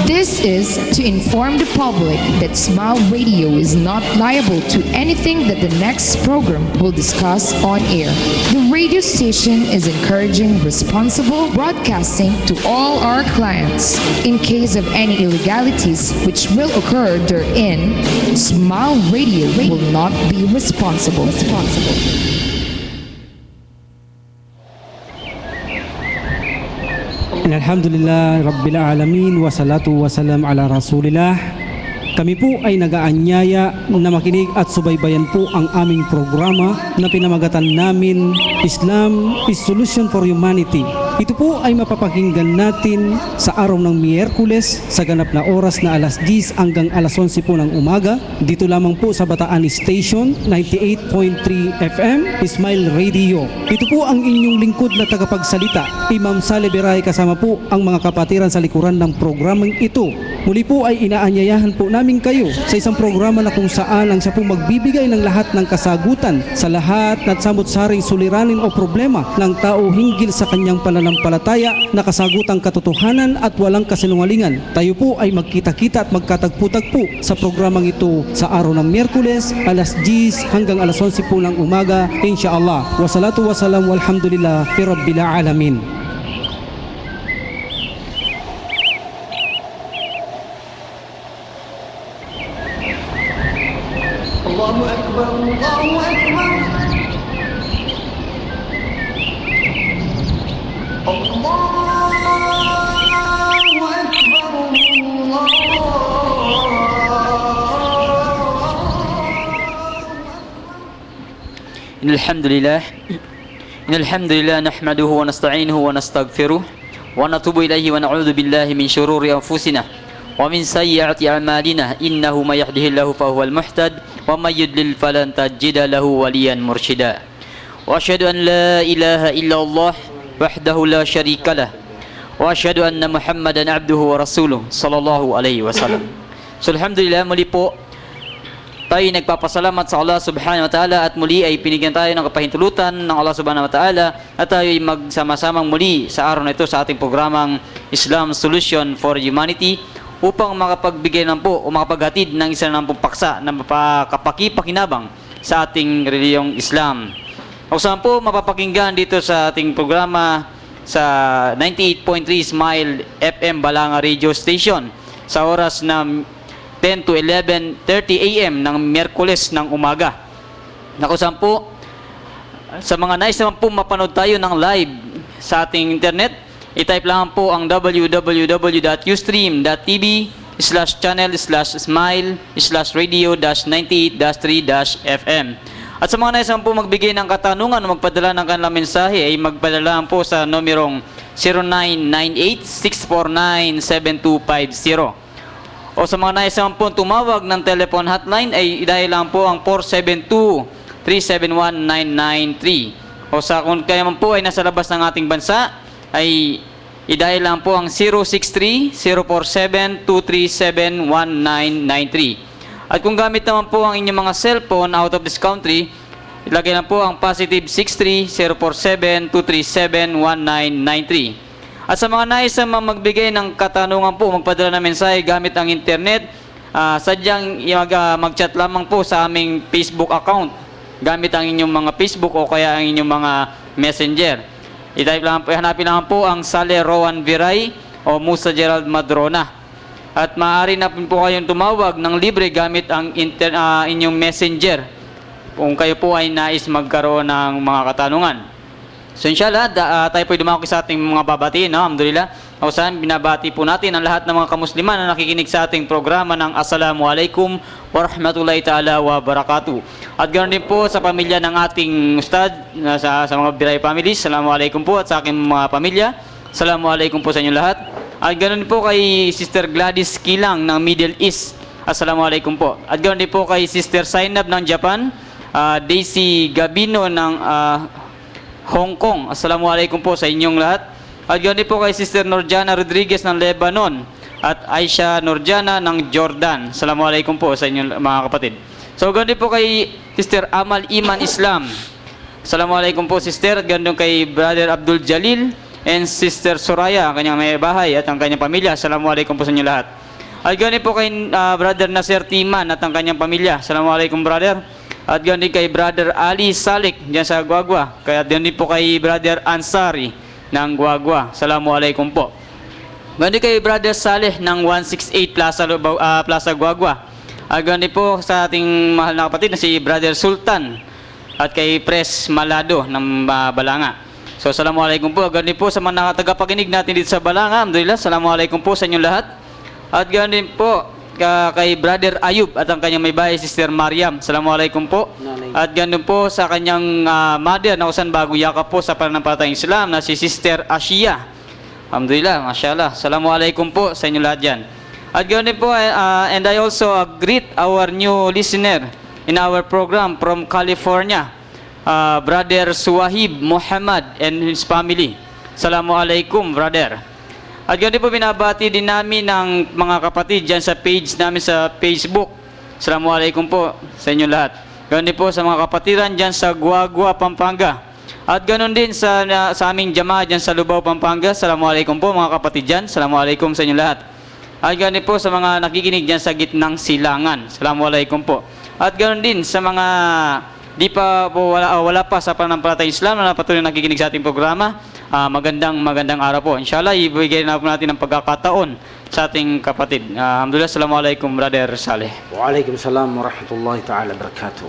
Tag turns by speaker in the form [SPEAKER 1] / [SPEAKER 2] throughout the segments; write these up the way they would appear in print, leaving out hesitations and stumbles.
[SPEAKER 1] This is to inform the public that Smile Radio is not liable to anything that the next program will discuss on air. The radio station is encouraging responsible broadcasting to all our clients. In case of any illegalities which will occur therein, Smile Radio will not be responsible.
[SPEAKER 2] Alhamdulillah Rabbil Alamin wa salatu wa salam ala Rasulillah. Kami po ay nagaanyaya na makinig at subaybayan po ang aming programa na pinamagatan namin Islam is Solution for Humanity. Ito po ay mapapakinggan natin sa araw ng Miyerkules sa ganap na oras na alas 10 hanggang alas 11 po ng umaga. Dito lamang po sa Bataan Station 98.3 FM Smile Radio. Ito po ang inyong lingkod na tagapagsalita, Imam Saleh Beray, kasama po ang mga kapatiran sa likuran ng programang ito. Muli po ay inaanyayahan po namin kayo sa isang programa na kung saan ang siya po magbibigay ng lahat ng kasagutan sa lahat na samot-saring suliranin o problema ng tao hinggil sa kanyang pananampalataya na kasagutang katotohanan at walang kasinungalingan. Tayo po ay magkita-kita at magkatagpo-tagpo sa programang ito sa araw ng Miyerkules, alas 10 hanggang alas 11 po ng umaga, insyaAllah. Wassalatu wassalam walhamdulillah Rabbil Alamin.
[SPEAKER 3] Allahu Akbar, Allahu Akbar. Allahu Akbar,
[SPEAKER 4] Alhamdulillah nahmaduhu wa nasta'inuhu wa nastaghfiruh wa natubu ilayhi wa na'udzu billahi min shururi anfusina wa min sayyiati a'malina innahu may yahdihillahu fahuwal muhtad wa may yudlil falan tajida lahu waliyan mursyida wa asyhadu an la ilaha illallah wahdahu la syarikalah wa asyhadu anna Muhammadan abduhu wa rasuluh sallallahu alaihi wasallam. So alhamdulillah, muli po tayo nagpapasalamat sa Allah subhanahu wa ta'ala at muli ay pinigyan tayo ng kapahintulutan ng Allah subhanahu wa ta'ala at tayo ay magsama-samang muli sa araw na ito sa ating programang Islam Solution for Humanity upang makapagbigay ng po o makapaghatid ng isa ng paksa na mapakapakipakinabang sa ating reliyong Islam. O saan po mapapakinggan dito sa ating programa sa 98.3 Smile FM Balanga Radio Station sa oras na 10 to 11:30 AM ng Miyerkules ng umaga. Naku, saan po sa mga nais naman po mapanood tayo ng live sa ating internet, i-type lang po ang www.ustream.tv/channel/smile/radio-98-3-FM. At sa mga nais naman po magbigay ng katanungan o magpadala ng kanilang mensahe ay magpadala lang po sa numerong 0998-649-7250. O sa mga nais naman po tumawag ng telephone hotline ay dahil lang po ang 472-371-993. O sa kung kaya man po ay nasa labas ng ating bansa ay i-dial lang po ang 063-047-237-1993. At kung gamit naman po ang inyong mga cellphone out of this country, ilagay lang po ang positive 63-047-237-1993. At sa mga nais na magbigay ng katanungan po, magpadala ng mensahe gamit ang internet, sadyang mag-chat lamang po sa aming Facebook account gamit ang inyong mga Facebook o kaya ang inyong mga messenger. I-type lang po, hanapin lang po ang Saleh Rowan Viray o Musa Gerald Madrona. At maaari na po kayong tumawag ng libre gamit ang inyong messenger kung kayo po ay nais magkaroon ng mga katanungan. So inshallah, tayo po dumako sa ating mga babatiin, no? Alhamdulillah. O saan, binabati po natin ang lahat ng mga kamusliman na nakikinig sa ating programa ng Assalamualaikum warahmatullahi ta'ala wabarakatuh. At ganoon din po sa pamilya ng ating ustad, sa mga Biray families, Assalamualaikum po, at sa aking mga pamilya, Assalamualaikum po sa inyo lahat. At ganoon din po kay Sister Gladys Kilang ng Middle East, Assalamualaikum po. At ganoon din po kay Sister Zainab ng Japan, Daisy Gabino ng Hong Kong, Assalamualaikum po sa inyong lahat. At ganoon din po kay Sister Norjana Rodriguez ng Lebanon at Aisha Norjana ng Jordan, Assalamualaikum po sa inyong mga kapatid. So ganoon din po kay Sister Amal Iman Islam, Assalamualaikum po sister. At ganoon kay Brother Abdul Jalil and Sister Soraya, ang kanyang may bahay at ang kanyang pamilya. Assalamualaikum po sa inyo lahat. At ganoon po kay Brother Nasir Timan at ang kanyang pamilya. Assalamualaikum, brother. At ganoon kay Brother Ali Salik diyan sa Guagua. Kaya ganoon po kay Brother Ansari ng Guagua. Assalamualaikum po. Ganoon kay Brother Saleh ng 168 Plaza Guagua. At ganoon po sa ating mahal na kapatid na si Brother Sultan at kay Pres Malado ng Balanga. So, assalamualaikum po. Ganoon po sa mga tagapakinig natin dito sa Balanga. Alhamdulillah, assalamualaikum po sa inyong lahat. At ganoon din po kay Brother Ayub at ang kanyang may bahay, Sister Mariam. Assalamualaikum po. At ganoon po sa kanyang mother na usan bago yakap po sa pananampalatayang Islam na si Sister Ashia. Alhamdulillah, mashallah. Assalamualaikum po sa inyo lahat dyan. At ganoon din po, and I also greet our new listener in our program from California, Brother Suwahib Muhammad and his family. Assalamualaikum, brother. At ganoon po binabati din namin ng mga kapatid dyan sa page namin sa Facebook. Assalamualaikum po sa inyo lahat. Ganoon din po sa mga kapatiran dyan sa Guagua, Pampanga. At ganoon din sa aming jamaah dyan sa Lubao, Pampanga. Assalamualaikum po mga kapatid dyan. Assalamualaikum sa inyo lahat. At ganoon din po sa mga nakikinig dyan sa gitnang silangan. Assalamualaikum po. At ganoon din sa mga di pa po wala pa sa pananampalatayang Islam na patuloy nakikinig sa ating programa. Magandang araw po. Inshallah, ibigay na po natin ng pagkakataon sa ating kapatid. Alhamdulillah, assalamualaikum, Brother Saleh.
[SPEAKER 5] Waalaikumsalam warahmatullahi ta'ala barakatuh.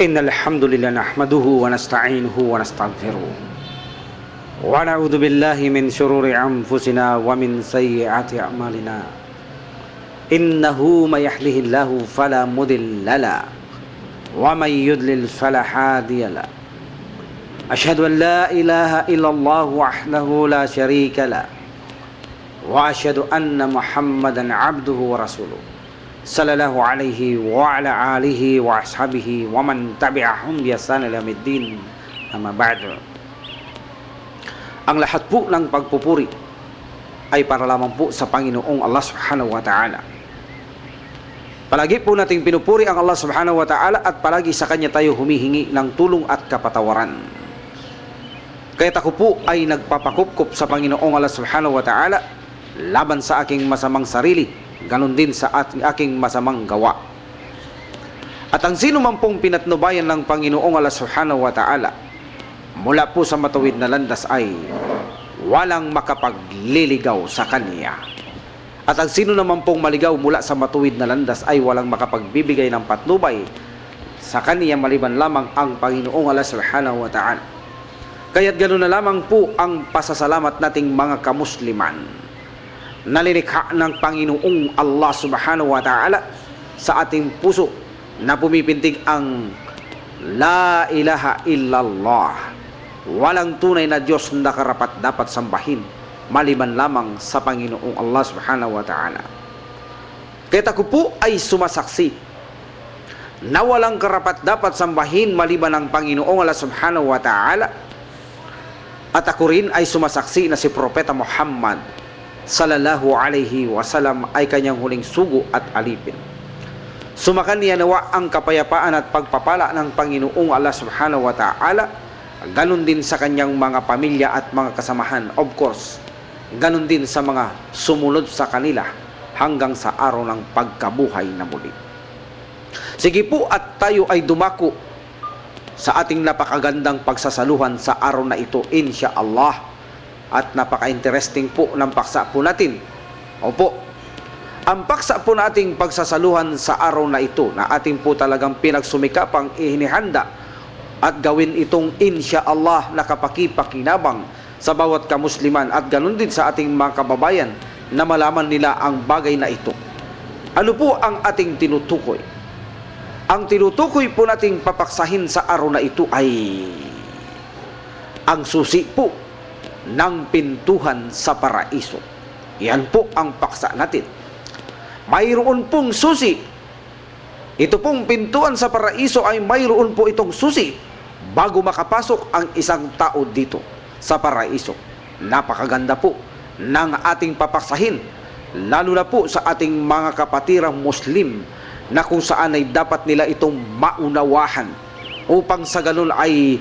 [SPEAKER 5] Innalhamdulillah nahmaduhu wa nasta'inuhu wa nastaghfiruh. Wa na'udzu billahi min shururi anfusina wa min sayyiati a'malina. Innahu may yahdihillahu fala mudilla lahu wa may yudlil fala hadiya lahu. Ashhadu an la ilaha illallah wahdahu la syarika lahu wa ashhadu anna Muhammadan abduhu wa rasuluh sallallahu alaihi wa ala alihi wa ashabihi wa man tabi'ahum bi ihsan ila yaumiddin. Amma ba'du. Ang lahat po ng pagpupuri ay para lamang po sa Panginoong Allah Subhanahu wa Ta'ala. Palagi po nating pinupuri ang Allah Subhanahu wa Ta'ala at palagi sa Kanya tayo humihingi ng tulong at kapatawaran. Kaya ako po ay nagpapakupkup sa Panginoong Allah Subhanahu wa Ta'ala laban sa aking masamang sarili, ganon din sa aking masamang gawa. At ang sino man pong pinatnubayan ng Panginoong Allah Subhanahu wa Ta'ala mula po sa matuwid na landas ay walang makapagliligaw sa Kanya. At ang sino naman pong maligaw mula sa matuwid na landas ay walang makapagbibigay ng patnubay sa Kanya maliban lamang ang Panginoong Allah Subhanahu wa Ta'ala. Kaya't ganoon na lamang po ang pasasalamat nating mga kamusliman na lilikha ng Panginoong Allah Subhanahu wa Ta'ala sa ating puso na pumipintig ang La ilaha illallah. Walang tunay na Diyos na karapat dapat sambahin maliban lamang sa Panginoong Allah Subhanahu wa Ta'ala. Kaya ako po ay sumasaksi na walang karapat dapat sambahin maliban ang Panginoong Allah Subhanahu wa Ta'ala. At ako rin ay sumasaksi na si Propeta Muhammad sallallahu alaihi wasallam ay kanyang huling sugo at alipin. Sumakan niya nawa ang kapayapaan at pagpapala ng Panginoong Allah Subhanahu wa Ta'ala, ganon din sa kanyang mga pamilya at mga kasamahan, of course, ganon din sa mga sumunod sa kanila hanggang sa araw ng pagkabuhay na muli. Sige po at tayo ay dumako sa ating napakagandang pagsasaluhan sa araw na ito, insyaAllah. At napaka-interesting po ng paksa po natin. Opo, ang paksa po nating pagsasaluhan sa araw na ito na ating po talagang pinagsumikapang ihinihanda at gawin itong insyaAllah na kapakipakinabang sa bawat kamusliman at ganun din sa ating mga kababayan na malaman nila ang bagay na ito. Ano po ang ating tinutukoy? Ang tinutukoy po nating papaksahin sa araw na ito ay ang susi po ng pintuhan sa paraiso. Yan po ang paksa natin. Mayroon pong susi. Ito pong pintuan sa paraiso ay mayroon po itong susi bago makapasok ang isang tao dito sa paraiso. Napakaganda po ng ating papaksahin, lalo na po sa ating mga kapatirang Muslim na kung saan ay dapat nila itong maunawahan. upang sa ganun ay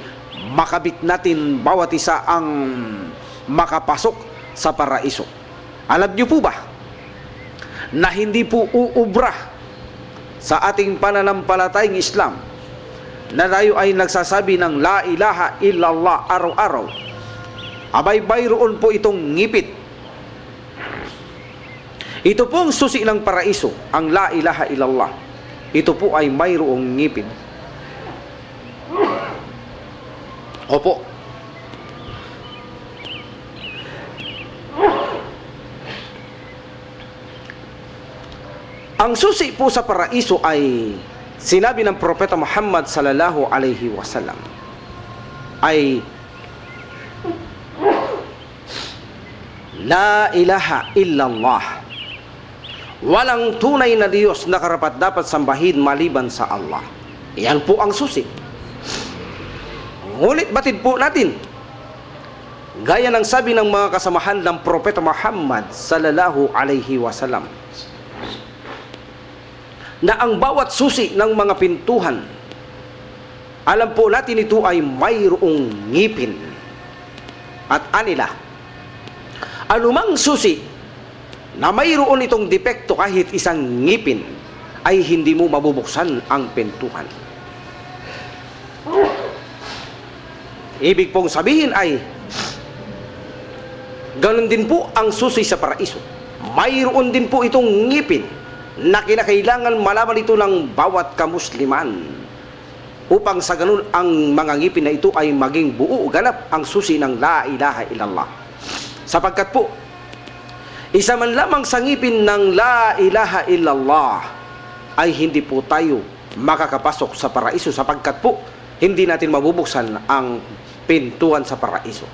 [SPEAKER 5] makabit natin bawat isa ang makapasok sa paraiso. Alam niyo po ba na hindi po uubra sa ating pananampalatayang Islam na tayo ay nagsasabi ng la ilaha illallah araw-araw, abay mayroon po itong ngipit. Ito po ang susi ng paraiso, ang la ilaha illallah. Ito po ay mayroong ngipin. Opo. Ang susi po sa paraiso ay sinabi ng Propeta Muhammad sallallahu alaihi wasallam ay la ilaha illallah. Walang tunay na Diyos na karapat-dapat sambahin maliban sa Allah. Yan po ang susi. Ngunit batid po natin, gaya ng sabi ng mga kasamahan ng Propeta Muhammad sallallahu alaihi wasallam, na ang bawat susi ng mga pintuhan, alam po natin ito ay mayroong ngipin. At anila, anumang susi na mayroon itong depekto kahit isang ngipin, ay hindi mo mabubuksan ang pintuhan. Ibig pong sabihin ay, ganun din po ang susi sa paraiso. Mayroon din po itong ngipin na kinakailangan malaman ito ng bawat kamusliman, upang sa ganun ang mga ngipin na ito ay maging buo ganap ang susi ng la ilaha illallah. Sapagkat po, isa man lamang sa ngipin ng la ilaha illallah ay hindi po tayo makakapasok sa paraiso, sapagkat po hindi natin mabubuksan ang pintuan sa paraiso.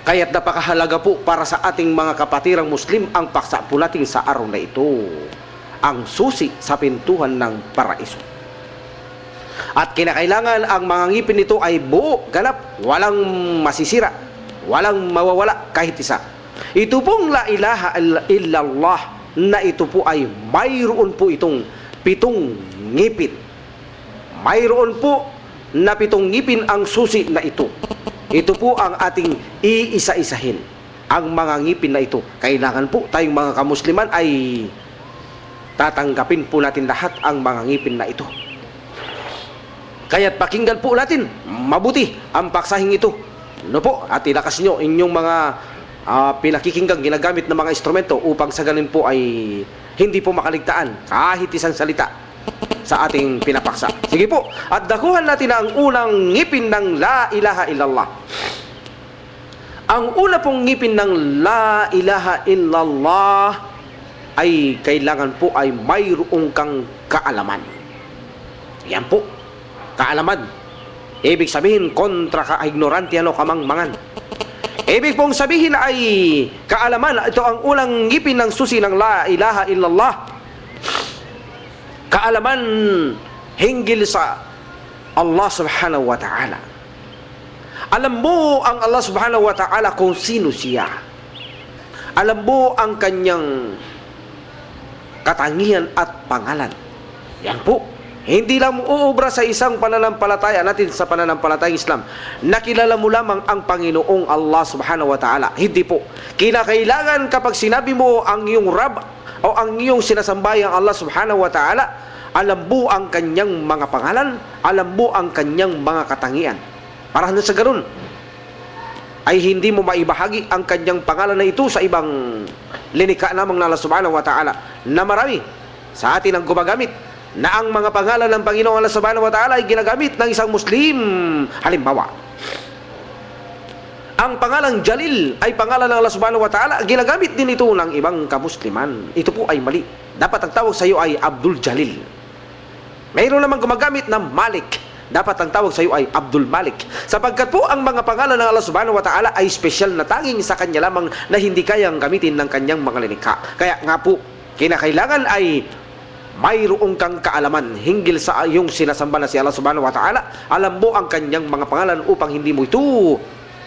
[SPEAKER 5] Kaya't napakahalaga po para sa ating mga kapatirang Muslim ang paksa po natin sa araw na ito, ang susi sa pintuan ng paraiso. At kinakailangan ang mga ngipin nito ay buo, ganap, walang masisira, walang mawawala kahit isa. Ito pong la ilaha illallah na ito po ay mayroon po itong 7 ngipin. Mayroon po na 7 ngipin ang susi na ito. Ito po ang ating iisa-isahin. Ang mga ngipin na ito, kailangan po tayong mga kamusliman ay tatanggapin po natin lahat ang mga ngipin na ito. Kaya't pakinggan po natin mabuti ang paksahing ito. No po, at ilakas nyo inyong mga pinakikinggang ginagamit ng mga instrumento upang sa ganun po ay hindi po makaligtaan kahit isang salita sa ating pinapaksa. Sige po, at dakuhan natin ang unang ngipin ng la ilaha illallah. Ang una pong ngipin ng la ilaha illallah ay kailangan po ay mayroong kang kaalaman. Yan po, kaalaman. Ibig sabihin, kontra ka-ignorantiano kamangmangan. Ibig pong sabihin ay kaalaman. Ito ang unang ngipin ng susi ng la ilaha illallah. Kaalaman hinggil sa Allah subhanahu wa ta'ala. Alam mo ang Allah subhanahu wa ta'ala kung sino siya. Alam mo ang kanyang katangian at pangalan. Yan po. Hindi lang uubra sa isang pananampalataya natin sa pananampalatayang Islam. Nakilala mo lamang ang Panginoong Allah subhanahu wa ta'ala. Hindi po. Kinakailangan kapag sinabi mo ang iyong Rab o ang iyong sinasambayang Allah subhanahu wa ta'ala, alam mo ang kanyang mga pangalan, alam mo ang kanyang mga katangian. Para sa ganun, ay hindi mo maibahagi ang kanyang pangalan na ito sa ibang linika namang ng Allah subhanahu wa ta'ala, na marami sa atin ang gumagamit na ang mga pangalan ng Panginoong Allah subhanahu wa ta'ala ay ginagamit ng isang Muslim. Halimbawa, ang pangalang Jalil ay pangalan ng Allah subhanahu wa ta'ala, ginagamit din ito ng ibang kamusliman. Ito po ay mali. Dapat ang tawag sa iyo ay Abdul Jalil. Mayroon naman gumagamit ng Malik. Dapat ang tawag sa iyo ay Abdul Malik. Sapagkat po ang mga pangalan ng Allah subhanahu wa ta'ala ay special na tanging sa kanya lamang na hindi kayang gamitin ng kanyang mga linikha. Kaya nga po, kinakailangan ay mayroong kang kaalaman hinggil sa iyong sinasamba na si Allah subhanahu wa ta'ala. Alam mo ang kanyang mga pangalan upang hindi mo ito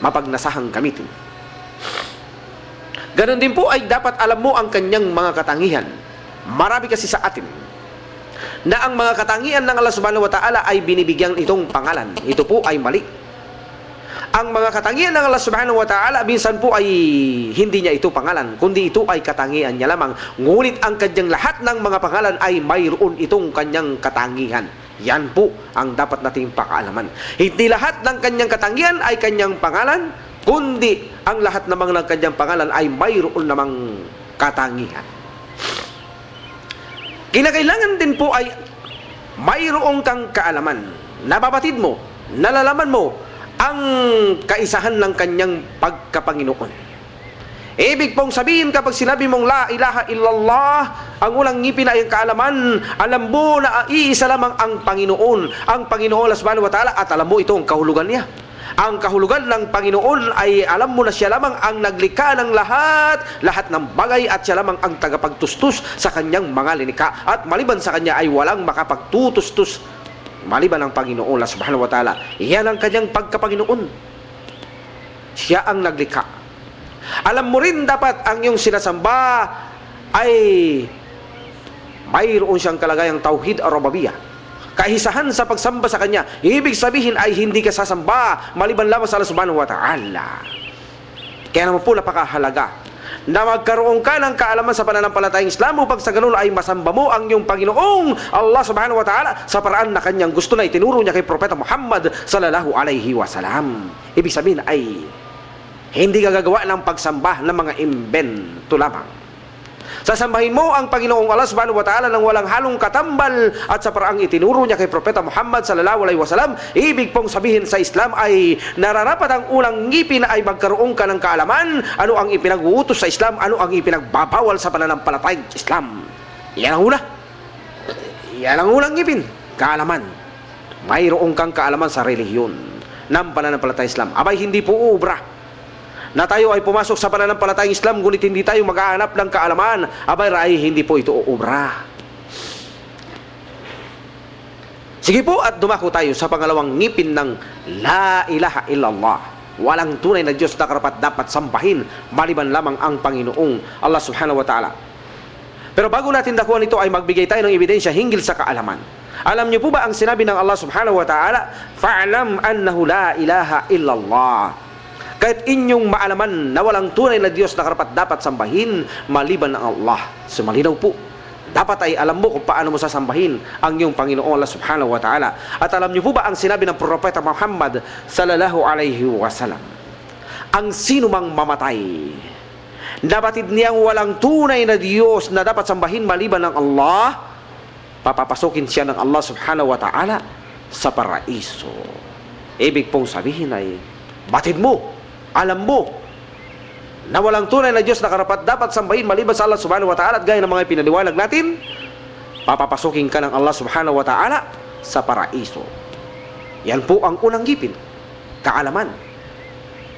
[SPEAKER 5] mapagnasahang gamitin. Ganon din po ay dapat alam mo ang kanyang mga katangian. Marami kasi sa atin na ang mga katangian ng Allah subhanahu wa ta'ala ay binibigyan itong pangalan. Ito po ay mali. Ang mga katangian ng Allah subhanahu wa ta'ala minsan po ay hindi niya ito pangalan, kundi ito ay katangian niya lamang. Ngunit ang kanyang lahat ng mga pangalan ay mayroon itong kanyang katangian. Yan po ang dapat nating pakaalaman. Hindi lahat ng kanyang katangian ay kanyang pangalan, kundi ang lahat namang ng kanyang pangalan ay mayroon namang katangian. Kinakailangan din po ay mayroong kang kaalaman. Nababatid mo, nalalaman mo ang kaisahan ng kanyang pagkapanginoon. Ibig pong sabihin kapag sinabi mong la ilaha illallah, ang unang ngipin ay ang kaalaman. Alam mo na iisa lamang ang Panginoon. Ang Panginoon Allah subhanahu wa ta'ala, at alam mo ito ang kahulugan niya. Ang kahulugan ng Panginoon ay alam mo na siya lamang ang naglikha ng lahat ng bagay, at siya lamang ang tagapagtustus sa kanyang mga linikha. At maliban sa kanya ay walang makapagtutustus maliban ang Panginoon Allah subhanahu wa ta'ala. Iyan ang kanyang pagkapanginoon. Siya ang naglikha. Alam mo rin dapat ang iyong sinasamba ay mayroon siyang kalagayang tauhid ar-rububiyyah, kaisahan sa pagsamba sa Kanya. Ibig sabihin ay hindi ka sasamba maliban lamang sa Allah subhanahu wa ta'ala. Kaya naman po napakahalaga na magkaroon ka ng kaalaman sa pananampalatayang Islam upang sa ganun ay masamba mo ang iyong Panginoong Allah subhanahu wa ta'ala sa paraan na Kanyang gusto na itinuro niya kay Propeta Muhammad sallallahu alaihi wasallam. Ibig sabihin ay hindi ka gagawa ng pagsamba ng mga imbento lamang. Sasambahin mo ang Panginoong Allah subhanahu wa ta'ala ng walang halong katambal at sa paraang itinuro niya kay Propeta Muhammad sallallahu alaihi wasallam. Ibig pong sabihin sa Islam ay nararapat ang unang ngipin ay magkaroon ka ng kaalaman. Ano ang ipinag-uutos sa Islam? Ano ang ipinagbabawal sa pananampalatayang Islam? Yan ang una. Yan ang unang ngipin. Kaalaman. Mayroon kang kaalaman sa relihiyon ng pananampalatayang Islam. Abay, hindi po ubra na tayo ay pumasok sa pananampalatayang Islam ngunit hindi tayo maghahanap ng kaalaman. Abay, ay hindi po ito uubra. Sige po, at dumako tayo sa pangalawang ngipin ng la ilaha illallah. Walang tunay na Diyos na karapat dapat sambahin maliban lamang ang Panginoong Allah subhanahu wa ta'ala. Pero bago natin dakuhan ito ay magbigay tayo ng ebidensya hinggil sa kaalaman. Alam niyo po ba ang sinabi ng Allah subhanahu wa ta'ala? Fa'alam annahu la ilaha illallah. Kahit inyong maalaman na walang tunay na Diyos na karapat dapat sambahin maliban ng Allah. So malinaw po, dapat ay alam mo kung paano mo sasambahin ang iyong Panginoon Allah subhanahu wa ta'ala. At alam niyo po ba ang sinabi ng Propeta Muhammad sallallahu alaihi wasallam? Ang sino mang mamatay, nabatid niyang walang tunay na Diyos na dapat sambahin maliban ng Allah, papapasukin siya ng Allah subhanahu wa ta'ala sa paraiso. Ibig pong sabihin ay batid mo, alam mo na walang tunay na Diyos na karapat dapat sambahin maliban sa Allah subhanahu wa ta'ala, at gaya ng mga pinaliwanag natin, papapasukin ka ng Allah subhanahu wa ta'ala sa paraiso. Yan po ang unang ngipin, kaalaman.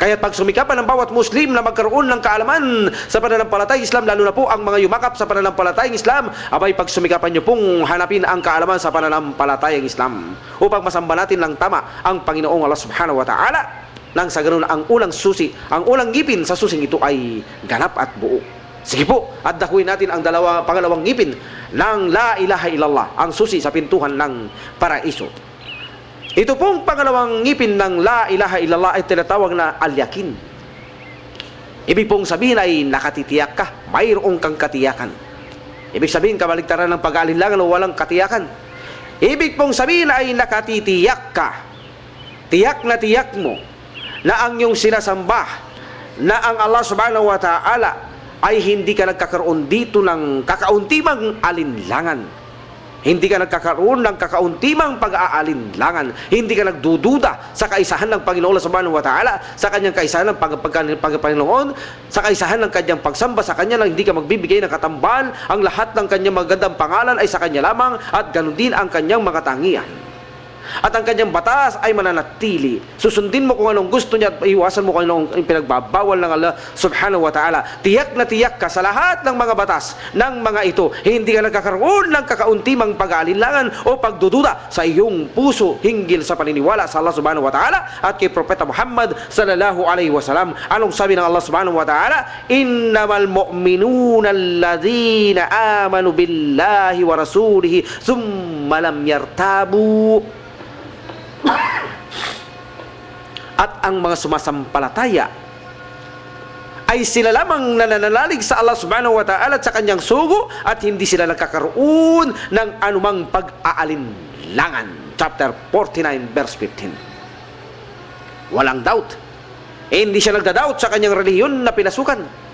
[SPEAKER 5] Kaya pag sumikapan ng bawat Muslim na magkaroon ng kaalaman sa pananampalatayang Islam, lalo na po ang mga yumakap sa pananampalatayang Islam, abay pag sumikapan nyo pong hanapin ang kaalaman sa pananampalatayang Islam upang masamba natin ng tama ang Panginoong Allah subhanahu wa ta'ala. Nang sa ganun ang unang susi, ang unang ngipin sa susing ito ay ganap at buo. Sige po, at dakuin natin ang pangalawang ngipin ng la ilaha illallah, ang susi sa pintuhan ng paraiso. Ito pong pangalawang ngipin ng la ilaha illallah ay tinatawag na al-yakin. Ibig pong sabihin ay nakatitiyak ka, mayroong kang katiyakan. Ibig sabihin kabaligtaran ng pag-aalinlangan o walang katiyakan. Ibig pong sabihin ay nakatitiyak ka, tiyak na tiyak mo na ang iyong sinasamba na ang Allah subhanahu wa ta'ala ay hindi ka nagkakaroon dito ng kakauntimang alinlangan. Hindi ka nagkakaroon ng kakauntimang pag-aalinlangan. Hindi ka nagdududa sa kaisahan ng Panginoon subhanahu wa ta'ala, sa kanyang kaisahan ng Panginoon, sa kaisahan ng kanyang pagsamba sa kanya, na hindi ka magbibigay ng katambal. Ang lahat ng kanyang magandang pangalan ay sa kanya lamang, at ganun din ang kanyang mga tangian. at ang kanyang batas ay mananatili. Susundin mo kung anong gusto niya at iwasan mo kung anong pinagbabawal ng Allah subhanahu wa ta'ala. Tiyak na tiyak ka sa lahat ng mga batas ng mga ito. Hindi ka nagkakaroon ng kakauntimang pag-aalinlangan o pagdududa sa iyong puso hinggil sa paniniwala sa Allah subhanahu wa ta'ala at kay Propeta Muhammad sallallahu alaihi wasallam. Anong sabi ng Allah subhanahu wa ta'ala? Innamal mu'minuna alladhina amanu billahi wa rasulihi thumma lam yartabu. At ang mga sumasampalataya ay sila lamang nananalig sa Allah subhanahu wa ta'ala at sa kanyang sugo at hindi sila nagkakaroon ng anumang pag-aalinlangan. Chapter 49 verse 15. Walang doubt. Hindi siya nagda-doubt sa kanyang relihiyon na pinasukan.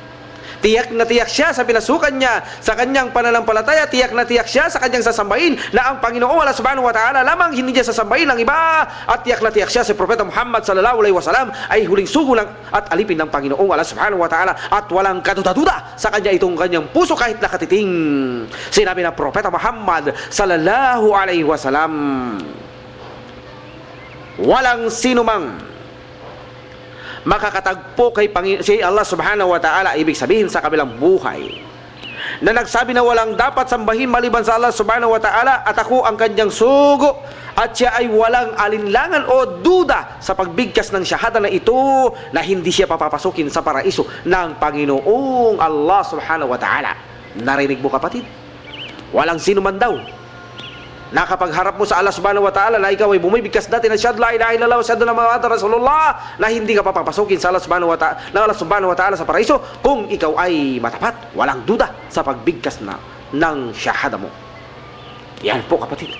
[SPEAKER 5] Tiyak na tiyak siya sa pinasukan niya, sa kanyang pananampalataya. Tiyak na tiyak siya sa kanyang sasambahin na ang Panginoong Allah subhanahu wa ta'ala lamang, hindi niya sasambahin ng iba. At tiyak na tiyak siya sa Propeta Muhammad sallallahu alaihi wasallam ay huling sugo lang at alipin ng Panginoong Allah subhanahu wa ta'ala at walang kaduda-duda sa kanya itong kanyang puso kahit nakatiting. Sinabi ng Propeta Muhammad sallallahu alaihi wasallam, walang sinumang makakatagpo kay si Allah subhanahu wa ta'ala, ibig sabihin sa kabilang buhay, na nagsabi na walang dapat sambahin maliban sa Allah subhanahu wa ta'ala at ako ang kanyang sugo, at siya ay walang alinlangan o duda sa pagbigkas ng syahada na ito na hindi siya papapasukin sa paraiso ng Panginoong Allah subhanahu wa ta'ala. Narinig mo, kapatid? Walang sino man daw na kapag harap mo sa Allah subhanahu wa ta'ala na ikaw ay bumibigkas dati na syahadu la ilaha illallah wa syahadu anna Muhammadar Rasulullah, na hindi ka papapasukin sa Allah subhanahu wa ta'ala sa paraiso kung ikaw ay matapat, walang duda sa pagbigkas ng syahada mo. Yan po, kapatid.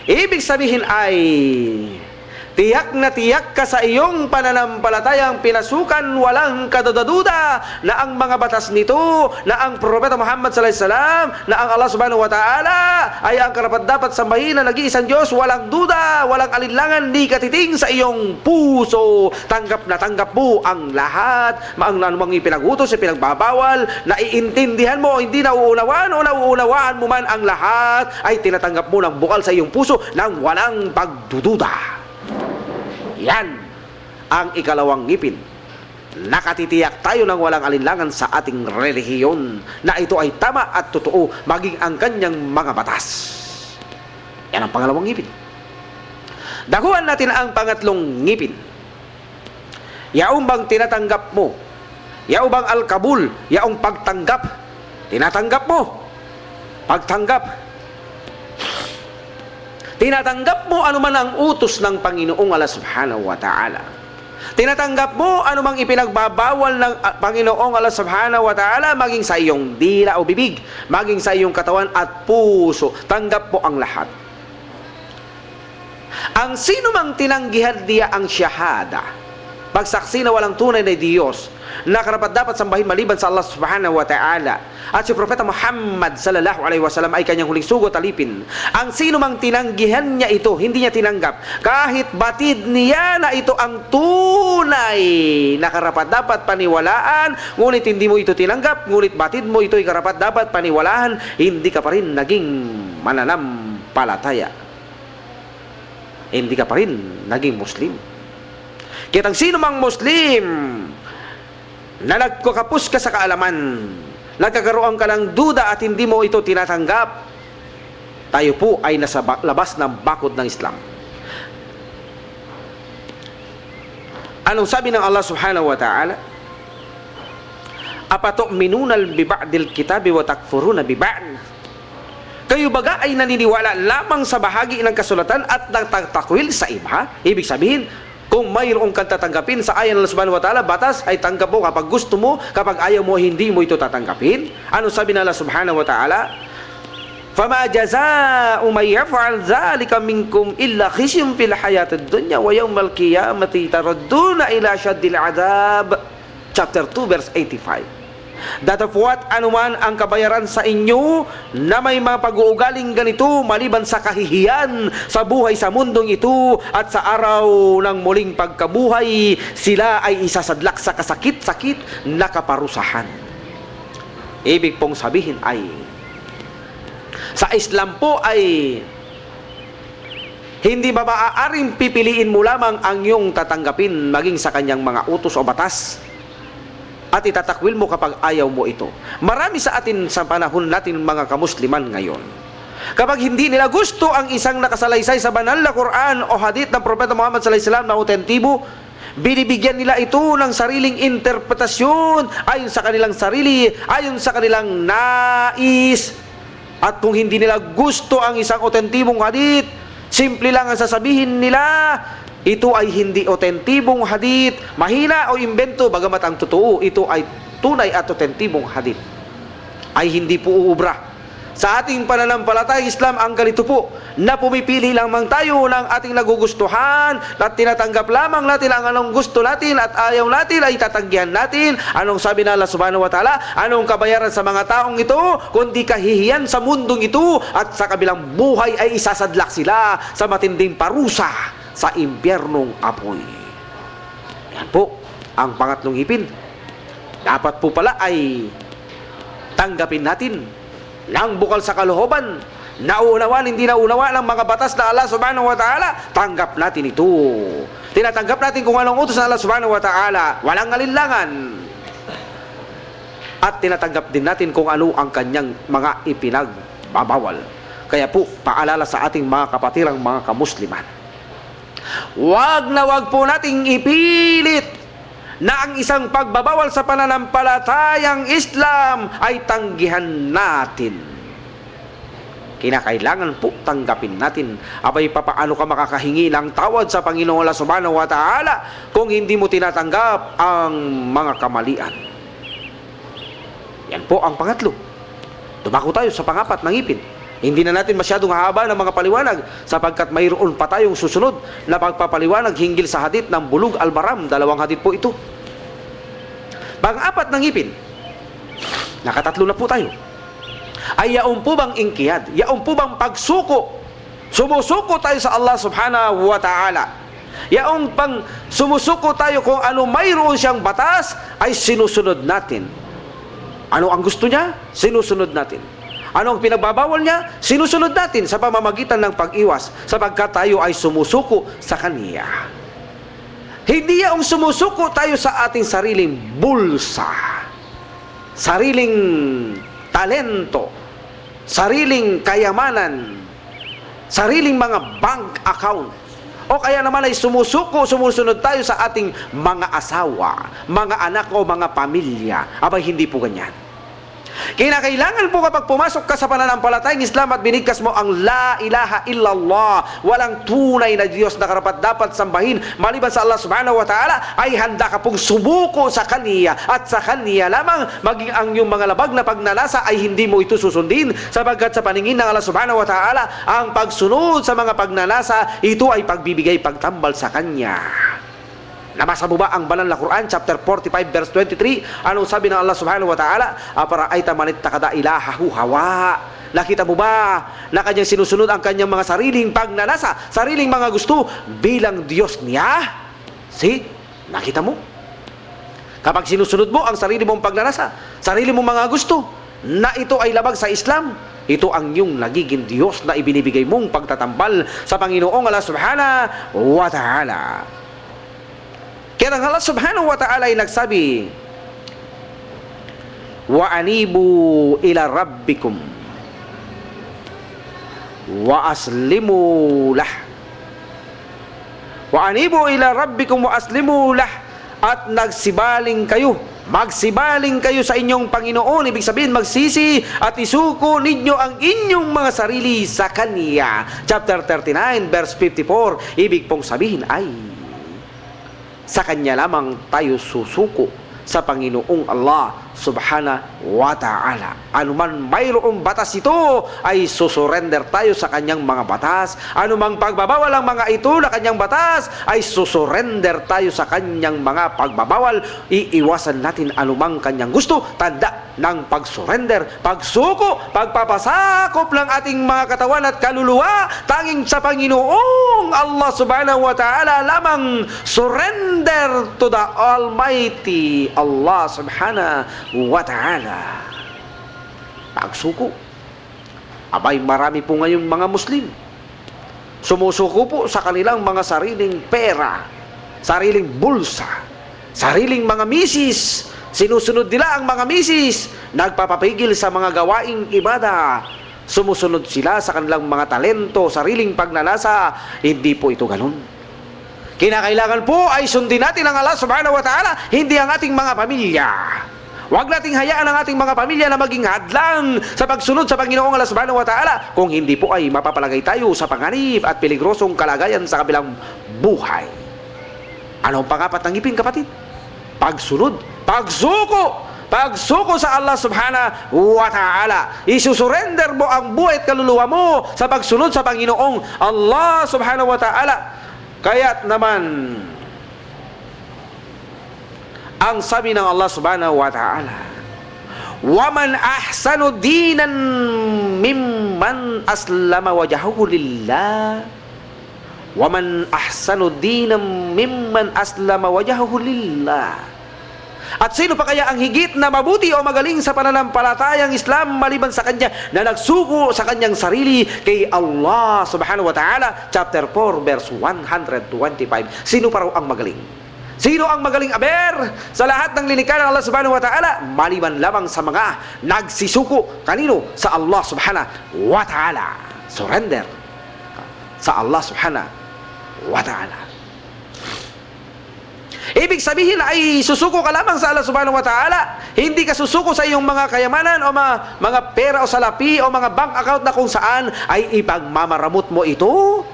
[SPEAKER 5] Ibig sabihin ay tiyak na tiyak ka sa iyong pananampalatayang pinasukan, walang kaduda-duda na ang mga batas nito, na ang Propeta Muhammad sallallahu alaihi wasallam, na ang Allah subhanahu wa ta'ala ay ang karapat-dapat sambahin na nag-iisang Diyos, walang duda, walang alinlangan, di katiting sa iyong puso. Tanggap na tanggap mo ang lahat, ang anumang ipinagutos, ipinagbabawal, na iintindihan mo, hindi nauunawaan o nauunawaan mo man, ang lahat ay tinatanggap mo ng bukal sa iyong puso nang walang pagdududa. Yan ang ikalawang ngipin. Nakatitiyak tayo ng walang alinlangan sa ating relihiyon na ito ay tama at totoo, maging ang kanyang mga batas. Yan ang pangalawang ngipin. Dakuhan natin ang pangatlong ngipin. Yaong bang tinatanggap mo? Yaong bang al-kabul? Yaong pagtanggap? Tinatanggap mo? Pagtanggap. Tinatanggap mo anuman ang utos ng Panginoong Allah subhanahu wa ta'ala. Tinatanggap mo anumang ipinagbabawal ng Panginoong Allah subhanahu wa ta'ala, maging sa iyong dila o bibig, maging sa iyong katawan at puso. Tanggap mo ang lahat. Ang sino mang tinanggihan niya ang syahada, pagsaksi na walang tunay na Diyos, na karapat-dapat sambahin maliban sa Allah subhanahu wa ta'ala, at si Propeta Muhammad sallallahu alaihi wasallam ay kanyang huling sugo at alipin. Ang sino mang tinanggihan niya ito, hindi niya tinanggap, kahit batid niya na ito ang tunay na karapat-dapat paniwalaan, ngunit hindi mo ito tinanggap, ngunit batid mo ito ay karapat-dapat paniwalaan, hindi ka pa rin naging mananampalataya. Hindi ka pa rin naging Muslim. Kitang sino mang Muslim na nagkakapos ka sa kaalaman, nagkakaroon ka ng duda at hindi mo ito tinatanggap, tayo po ay nasa labas ng bakod ng Islam. Anong sabi ng Allah subhanahu wa ta'ala? Apatu'minuna biba'dil kitabi wa takfuruna biba'd? Kayo baga ay naniniwala lamang sa bahagi ng kasulatan at nagtatakwil sa iba? Ibig sabihin, kung mayroong kang tatanggapin sa ayan ng Allah subhanahu wa ta'ala, batas, ay tanggap mo kapag gusto mo, kapag ayaw mo, hindi mo ito tatanggapin. Ano sabi ng Allah subhanahu wa ta'ala? فَمَا جَزَاءُ مَنْ يَفْعَلْ ذَلِكَ مِنْكُمْ إِلَّا خِزْيٌ فِي الْحَيَاةِ الدُّنْيَا وَيَوْمَ الْقِيَامَةِ تَرَدُّونَ إِلَى شَدِّ الْعَذَابِ. Chapter 2 verse 85. Datapwat anuman ang kabayaran sa inyo na may mga pag-uugaling ganito, maliban sa kahihiyan sa buhay sa mundong ito, at sa araw ng muling pagkabuhay sila ay isasadlak sa kasakit-sakit na kaparusahan. Ibig pong sabihin ay sa Islam po ay Hindi ba maaaring pipiliin mo lamang ang iyong tatanggapin maging sa kanyang mga utos o batas? At itatakwil mo kapag ayaw mo ito. Marami sa atin sa panahon natin mga kamusliman ngayon, kapag hindi nila gusto ang isang nakasalaysay sa banal na Quran o hadith ng Propeta Muhammad sallallahu alaihi wasallam na autentibo, binibigyan nila ito ng sariling interpretasyon ayon sa kanilang sarili, ayon sa kanilang nais. At kung hindi nila gusto ang isang autentibong hadith, simple lang ang sasabihin nila, ito ay hindi autentibong hadith, mahina o imbento, bagamat ang totoo, ito ay tunay at autentibong hadith. Ay hindi po uubra. Sa ating pananampalatayang Islam, ang ganito po, na pumipili lamang tayo ng ating nagugustuhan at tinatanggap lamang natin ang anong gusto natin at ayaw natin ay tatanggihan natin. Anong sabi na Allah subhanahu wa ta'ala? Anong kabayaran sa mga taong ito? Kundi kahihiyan sa mundong ito at sa kabilang buhay ay isasadlak sila sa matinding parusa sa impyernong apoy. Yan po ang pangatlong hipin. Dapat po pala ay tanggapin natin nang bukal sa kalooban, nauunawaan, hindi nauunawaan ang mga batas na Allah subhanahu wa ta'ala, tanggap natin ito. Tinatanggap natin kung anong utos ng Allah subhanahu wa ta'ala, walang alinlangan. At tinatanggap din natin kung ano ang kanyang mga ipinagbabawal. Kaya po, paalala sa ating mga kapatirang mga kamusliman, wag na wag po nating ipilit na ang isang pagbabawal sa pananampalatayang Islam ay tanggihan natin. Kinakailangan po tanggapin natin. Abay, papaano ka makakahingi ng tawad sa Panginoon Allah subhanahu wa ta'ala kung hindi mo tinatanggap ang mga kamalian? Yan po ang pangatlo. Dumako tayo sa pangapat ng ipin. Hindi na natin masyadong haba ng mga paliwanag sapagkat mayroon pa tayong susunod na pagpapaliwanag hinggil sa hadith ng Bulugh al-Maram. 2 hadith po ito. Pang-apat ng ipin, nakatatlo na po tayo, ay yaon po bang ingkiyad, yaon po bang pagsuko, sumusuko tayo sa Allah subhanahu wa ta'ala, yaon pang sumusuko tayo kung ano mayroon siyang batas ay sinusunod natin. Ano ang gusto niya? Sinusunod natin. Ano ang pinagbabawal niya? Sinusunod natin sa pamamagitan ng pag-iwas sapagkat tayo ay sumusuko sa Kanya. Hindi yung sumusuko tayo sa ating sariling bulsa, sariling talento, sariling kayamanan, sariling mga bank account. O kaya naman ay sumusunod tayo sa ating mga asawa, mga anak o mga pamilya. Abay, hindi po ganyan. Kinakailangan po kapag pumasok ka sa pananampalatayang Islam at binigkas mo ang la ilaha illallah, walang tunay na Diyos na karapat-dapat sambahin maliban sa Allah subhanahu wa ta'ala, ay handa ka pong sumuko sa Kanya at sa Kanya lamang, maging ang iyong mga labag na pagnanasa ay hindi mo ito susundin sapagkat sa paningin ng Allah subhanahu wa ta'ala, ang pagsunod sa mga pagnanasa, ito ay pagbibigay pagtambal sa Kanya. Nabasa mo ba ang banal na Quran, chapter 45, verse 23? Anong sabi ng Allah subhanahu wa ta'ala? Apara'ayta man ittakada ilahahu hawa. Nakita mo ba na kanyang sinusunod ang kanyang mga sariling pagnanasa, sariling mga gusto bilang Diyos niya? See? Nakita mo? Kapag sinusunod mo ang sarili mong pagnanasa, sarili mong mga gusto, na ito ay labag sa Islam, ito ang iyong nagiging Diyos na ibinibigay mong pagtatambal sa Panginoong Allah subhanahu wa ta'ala. Kaya ang Allah subhanahu wa ta'ala ay nagsabi, wa anibu ila rabbikum wa aslimu lah. Wa anibu ila rabbikum wa aslimu lah. At magsibaling kayo sa inyong Panginoon. Ibig sabihin, magsisi at isuko ninyo ang inyong mga sarili sa Kanya. Chapter 39, verse 54. Ibig pong sabihin ay sa Kanya lamang tayo susuko, sa Panginoong Allah subhanahu wa ta'ala. Anuman mayroong batas ito, ay susurrender tayo sa Kanyang mga batas. Anumang pagbabawal ang mga ito na Kanyang batas, ay susurrender tayo sa Kanyang mga pagbabawal. Iiwasan natin anumang Kanyang gusto. Tanda ng pagsurrender, pagsuko, pagpapasakop ng ating mga katawan at kaluluwa, tanging sa Panginoong Allah subhanahu wa ta'ala lamang. Surrender to the Almighty Allah subhanahu wa ta'ala. Pagsuko. Abay, marami po ngayong mga Muslim Sumusuko po sa kanilang mga sariling pera, sariling bulsa, sariling mga misis. Sinusunod nila ang mga misis, nagpapapigil sa mga gawaing ibada. Sumusunod sila sa kanilang mga talento, sariling pagnanasa. Hindi po ito ganun. Kinakailangan po ay sundin natin ang Allah subhanahu wa ta'ala, hindi ang ating mga pamilya. Huwag nating hayaan ang ating mga pamilya na maging hadlang sa pagsunod sa Panginoong Allah subhanahu wa ta'ala. Kung hindi po ay mapapalagay tayo sa panganib at peligrosong kalagayan sa kabilang buhay. Ano ang pangapat ng ngipin, kapatid? Pagsunod, pagsuko sa Allah subhanahu wa ta'ala. Isusurrender mo ang buhay at kaluluwa mo sa pagsunod sa Panginoong Allah subhanahu wa ta'ala. Kaya't naman, ang sabi ng Allah subhanahu wa ta'ala, وَمَنْ أَحْسَنُ دِينًا مِمَّنْ أَسْلَمَ وَجَهَهُ لِلَّهِ وَمَنْ أَحْسَنُ دِينًا مِمَّنْ أَسْلَمَ وَجَهَهُ لِلَّهِ. At sino pa kaya ang higit na mabuti o magaling sa pananampalatayang Islam maliban sa kanya na nagsuko sa kanyang sarili kay Allah subhanahu wa ta'ala? Chapter 4 verse 125. Sino pa raw ang magaling? Sino ang magaling aber sa lahat ng linikha ng Allah subhanahu wa ta'ala? Maliban lamang sa mga nagsisuko. Kanino? Sa Allah subhanahu wa ta'ala. Surrender sa Allah subhanahu wa ta'ala. Ibig sabihin ay susuko ka lamang sa Allah subhanahu wa ta'ala. Hindi ka susuko sa iyong mga kayamanan o mga pera o salapi o mga bank account na kung saan ay ipagmamaramot mo ito.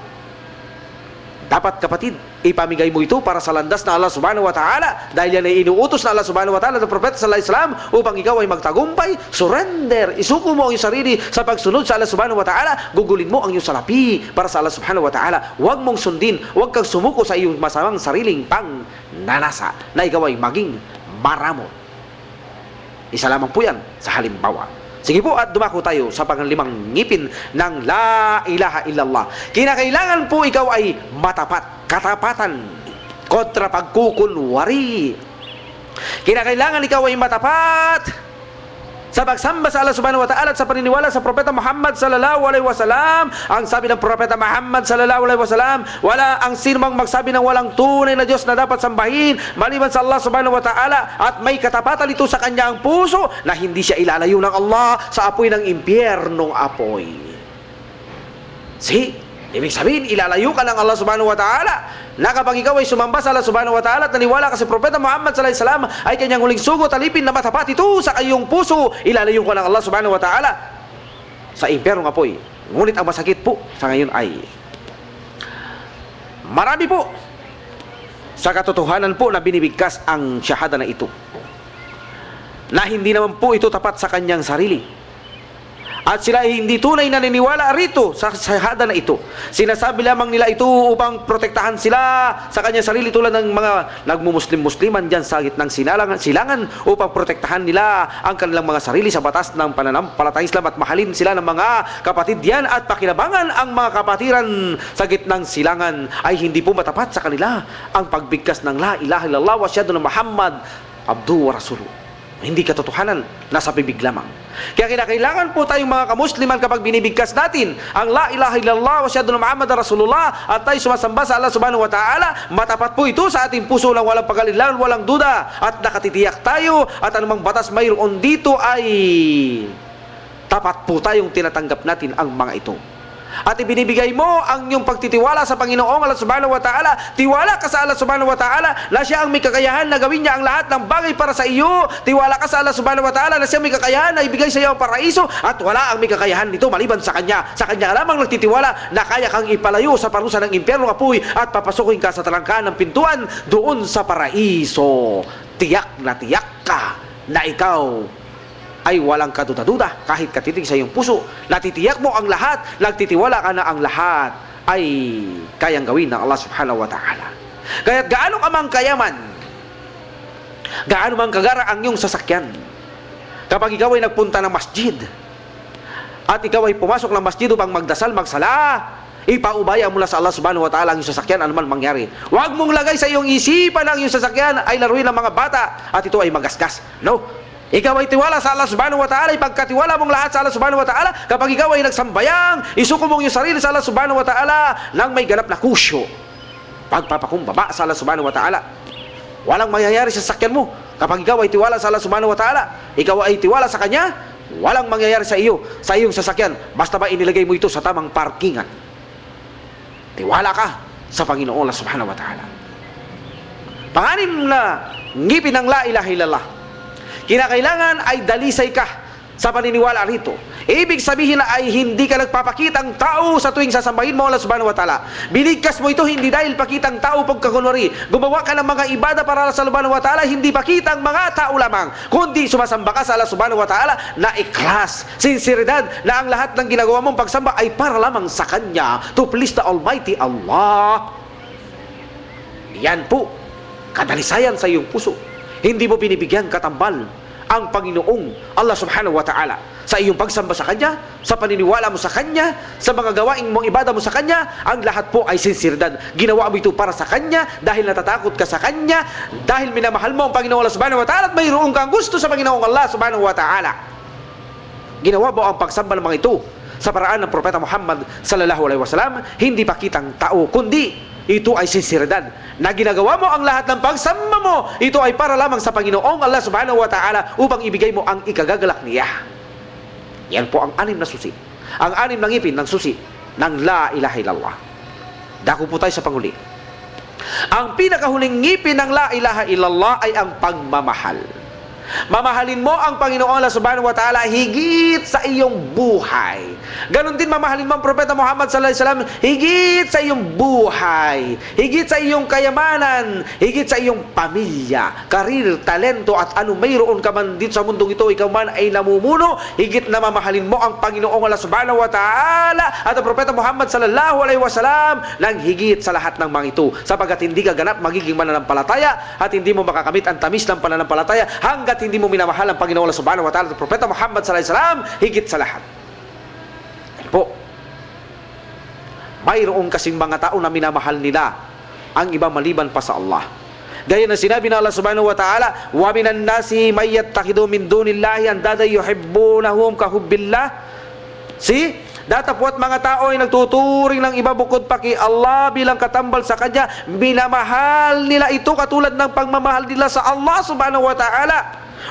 [SPEAKER 5] Dapat, kapatid, ipamigay mo ito para sa landas na Allah subhanahu wa ta'ala, dahil yan ay inuutos na Allah subhanahu wa ta'ala ng propeta sallallahu alaihi wasallam upang ikaw ay magtagumpay. Surrender, isuko mo ang iyong sarili sa pagsunod sa Allah subhanahu wa ta'ala. Gugulin mo ang iyong salapi para sa Allah subhanahu wa ta'ala. Huwag mong sundin, huwag kang sumuko sa iyong masamang sariling pangnanasa na ikaw ay maging maramot. Isa lamang po yan sa halimbawa. Sige po, at dumako tayo sa panglimang ngipin ng La ilaha illallah. Kinakailangan po ikaw ay matapat, katapatan, kontra pagkukunwari. Kinakailangan ikaw ay matapat sa pagsamba sa Allah subhanahu wa ta'ala at sa paniniwala sa Propeta Muhammad sallallahu alaihi wasallam. Ang sabi ng Propeta Muhammad sallallahu alaihi wasallam, wala ang sinumang magsabi ng walang tunay na Diyos na dapat sambahin maliban sa Allah subhanahu wa ta'ala, at may katapatan ito sa kanyang puso na hindi siya ilalayo ng Allah sa apoy ng impyernong apoy. See? Ibig sabihin, ilalayo ka ng Allah subhanahu wa ta'ala na kapag ikaw ay sumamba sa Allah subhanahu wa ta'ala at naniwala ka si Propeta Muhammad sallallahu alaihi wasallam ay kanyang huling sugo, talipin na matapat ito sa iyong puso, ilalayo ka ng Allah subhanahu wa ta'ala sa impyernong apoy. Ngunit ang masakit po sa ngayon ay marami po sa katotohanan po na binibigkas ang syahada na ito, na hindi naman po ito tapat sa kanyang sarili. At sila ay hindi tunay na naniniwala rito sa syahada na ito. Sinasabi lamang nila ito upang protektahan sila sa kanyang sarili, tulad ng mga nagmumuslim-musliman dyan sa gitnang silangan upang protektahan nila ang kanilang mga sarili sa batas ng pananampalatayang Islam at mahalin sila ng mga kapatid yan at pakinabangan ang mga kapatiran sa gitnang silangan. Ay hindi po matapat sa kanila ang pagbigkas ng La ilaha illallah wa asyhadu anna Muhammad abduhu wa rasuluhu. Hindi katotohanan, nasa bibig lamang. Kaya kinakailangan po tayong mga kamusliman, kapag binibigkas natin ang La ilaha illallah wa asyhadu anna Muhammadar Rasulullah at tayo sumasamba sa Allah subhanahu wa ta'ala, matapat po ito sa ating puso lang walang pag-alilan, walang duda, at nakatitiyak tayo at anumang batas mayroon dito ay tapat po tayong tinatanggap natin ang mga ito. At ibinibigay mo ang iyong pagtitiwala sa Panginoong Allah subhanahu wa ta'ala. Tiwala ka sa Allah subhanahu wa ta'ala na siya ang may kakayahan na gawin niya ang lahat ng bagay para sa iyo. Tiwala ka sa Allah subhanahu wa ta'ala na siya may kakayahan na ibigay sa iyo ang paraiso, at wala ang may kakayahan nito maliban sa Kanya. Sa Kanya lamang nagtitiwala na kaya kang ipalayo sa parusa ng impyernong apoy at papasukin ka sa talangkaan ng pintuan doon sa paraiso. Tiyak ka na ikaw ay walang kaduda-duda kahit katitig sa iyong puso. Natitiyak mo ang lahat, nagtitiwala ka na ang lahat ay kayang gawin ng Allah subhanahu wa ta'ala. Kaya't gaano ka mang kayaman, gaano mang kagara ang iyong sasakyan, kapag ikaw ay nagpunta ng masjid at ikaw ay pumasok ng masjid upang magdasal, magsala, ipaubaya mula sa Allah subhanahu wa ta'ala ang iyong sasakyan, anuman mangyari. Huwag mong lagay sa iyong isipan ang iyong sasakyan ay laruin ng mga bata at ito ay magasgas. No. Ikaw ay tiwala sa Allah subhanahu wa ta'ala, ipagkatiwala mong lahat sa Allah subhanahu wa ta'ala. Kapag ikaw ay nagsambayang, isuko mong iyong sarili sa Allah subhanahu wa ta'ala nang may ganap na kusyo, pagpapakumbaba sa Allah subhanahu wa ta'ala. Walang mangyayari sa sakyan mo kapag ikaw ay tiwala sa Allah subhanahu wa ta'ala. Ikaw ay tiwala sa Kanya, walang mangyayari sa iyo, sa iyong sasakyan, basta ba inilagay mo ito sa tamang parkingan. Tiwala ka sa Panginoon Allah subhanahu wa ta'ala. Panganim na ngipin ng la ilaha illallah, kinakailangan ay dalisay ka sa paniniwala rito. Ibig sabihin na ay hindi ka nagpapakitang tao sa tuwing sasambahin mo Allah subhanahu wa ta'ala. Binigkas mo ito hindi dahil pakitang tao pagkakunwari. Gumawa ka ng mga ibada para sa Allah subhanahu wa ta'ala, hindi pakitang mga tao lamang, kundi sumasamba ka sa Allah subhanahu wa ta'ala na ikhlas, sinseridad, na ang lahat ng ginagawa mong pagsamba ay para lamang sa Kanya, to please the Almighty Allah. Yan po kadalisayan sa iyong puso. Hindi mo binibigyan katambal ang Panginoong Allah subhanahu wa ta'ala sa iyong pagsamba sa Kanya, sa paniniwala mo sa Kanya, sa mga gawaing mong ibada mo sa Kanya. Ang lahat po ay sinseridad. Ginawa mo ito para sa Kanya dahil natatakot ka sa Kanya, dahil minamahal mo ang Panginoong Allah subhanahu wa ta'ala at mayroon kang gusto sa Panginoong Allah subhanahu wa ta'ala. Ginawa mo ang pagsamba ng mga ito sa paraan ng Propeta Muhammad sallallahu alaihi wasallam, hindi pakitang tao, kundi ito ay sinseridad na ginagawa mo. Ang lahat ng pagsamba mo, ito ay para lamang sa Panginoong Allah subhanahu wa ta'ala upang ibigay mo ang ikagagalak niya. Yan po ang anim na susi, ang anim na ngipin ng susi ng la ilaha illallah. Dako po tayo sa panghuli. Ang pinakahuling ngipin ng la ilaha illallah ay ang pagmamahal. Mamahalin mo ang Panginoon Allah subhanahu wa ta'ala higit sa iyong buhay. Ganon din mamahalin mo ang Propeta Muhammad sallallahu alaihi wasallam higit sa iyong buhay, higit sa iyong kayamanan, higit sa iyong pamilya, karir, talento at ano mayroon ka man dito sa mundong ito, ikaw man ay namumuno, higit na mamahalin mo ang Panginoong Allah subhanahu wa ta'ala at ang Propeta Muhammad sallallahu alaihi wasallam nang higit sa lahat ng mga ito, sapagkat hindi ka ganap magiging mananampalataya at hindi mo makakamit ang tamis ng pananampalataya hanggat hindi mo minamahal ang Panginoon Allah subhanahu wa ta'ala at Propeta Muhammad sallallahu alaihi wasallam higit sa lahat. Po, mayroong kasing mga tao na minamahal nila ang iba maliban pa sa Allah. Gaya na sinabi ng Allah subhanahu wa ta'ala, wa minan nasi may yattakhidhu min dunillahi andada yuhibbunahum kahubbillah. See? Datapwat mga tao ay nagtuturing ng iba bukod pa kay Allah bilang katambal sa Kanya. Minamahal nila ito katulad ng pagmamahal nila sa Allah subhanahu wa ta'ala.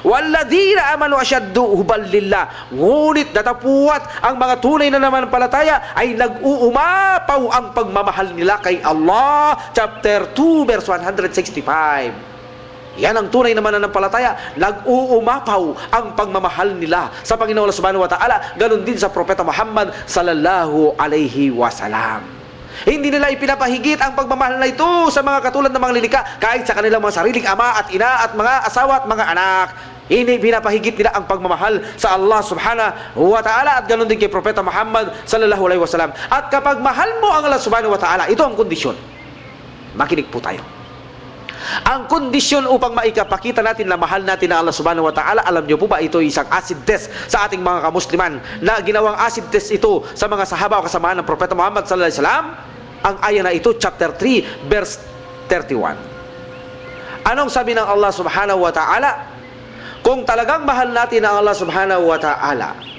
[SPEAKER 5] Walladina amanu asyaddu hubal lillah. Ngunit datapwat ang mga tunay na mananampalataya ay nag-uumapaw ang pagmamahal nila kay Allah. Chapter 2 verse 165. Yan ang tunay na mananampalataya, nag-uumapaw ang pagmamahal nila sa Panginoon subhanahu wa ta'ala. Ganon din sa Propeta Muhammad sallallahu alaihi wasallam. Hindi nila ipinapahigit ang pagmamahal na ito sa mga katulad ng mga lilika, kahit sa kanilang mga sariling ama at ina at mga asawa at mga anak. Hindi pinapahigit nila ang pagmamahal sa Allah subhanahu wa ta'ala at ganon din kay Propeta Muhammad sallallahu alaihi wasallam. At kapag mahal mo ang Allah subhanahu wa ta'ala, ito ang kondisyon. Makinig po tayo. Ang kondisyon upang maikapakita natin na mahal natin ang Allah subhanahu wa ta'ala, alam niyo po ba, ito isang acid test sa ating mga kamusliman, na ginawang acid test ito sa mga sahaba o kasamaan ng Propeta Muhammad sallallahu alaihi wasallam. Ang aya na ito, chapter 3 verse 31. Anong sabi ng Allah subhanahu wa ta'ala? Kung talagang mahal natin ang Allah subhanahu wa ta'ala,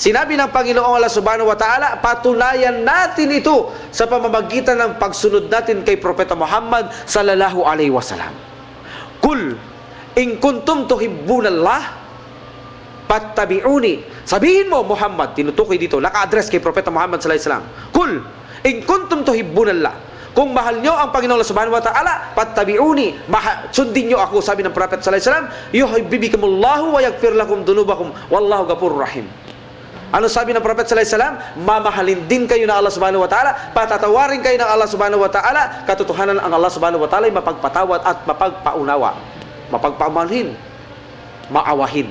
[SPEAKER 5] sinabi ng Panginoong Allah subhanahu wa ta'ala, patunayan natin ito sa pamamagitan ng pagsunod natin kay Propeta Muhammad sallallahu alaihi wasallam. Kul in kuntum tuhibbunallah fattabi'uni. Sabihin mo, Muhammad, tinutukoy dito, naka-address kay Propeta Muhammad sallallahu alaihi wasallam. Kul in kuntum tuhibbunallah. Kung mahal nyo ang Panginoon subhanahu wa ta'ala, fattabi'uni, sundin nyo ako, sabi ng Prophet sallallahu alaihi wasallam, yuhibbikumullahu wa yaghfir lakum dunubakum wallahu ghafurur rahim. Ano sabi ng Prophet sallallahu alaihi wasallam? Mamahalin din kayo ng Allah subhanahu wa ta'ala, patatawarin kayo ng Allah subhanahu wa ta'ala. Katotohanan ang Allah subhanahu wa ta'ala ay mapagpatawad at mapagpaunawa, mapagpamalhin, maawahin.